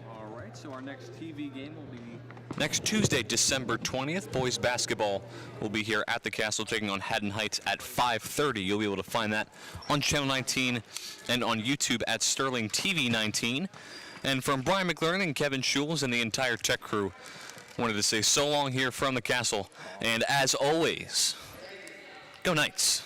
All right, so our next TV game will be Next Tuesday, December 20th, boys basketball will be here at the Castle taking on Haddon Heights at 5:30. You'll be able to find that on Channel 19 and on YouTube at Sterling TV 19. And from Brian McLaren and Kevin Schulz and the entire tech crew, wanted to say so long here from the Castle. And as always, go Knights.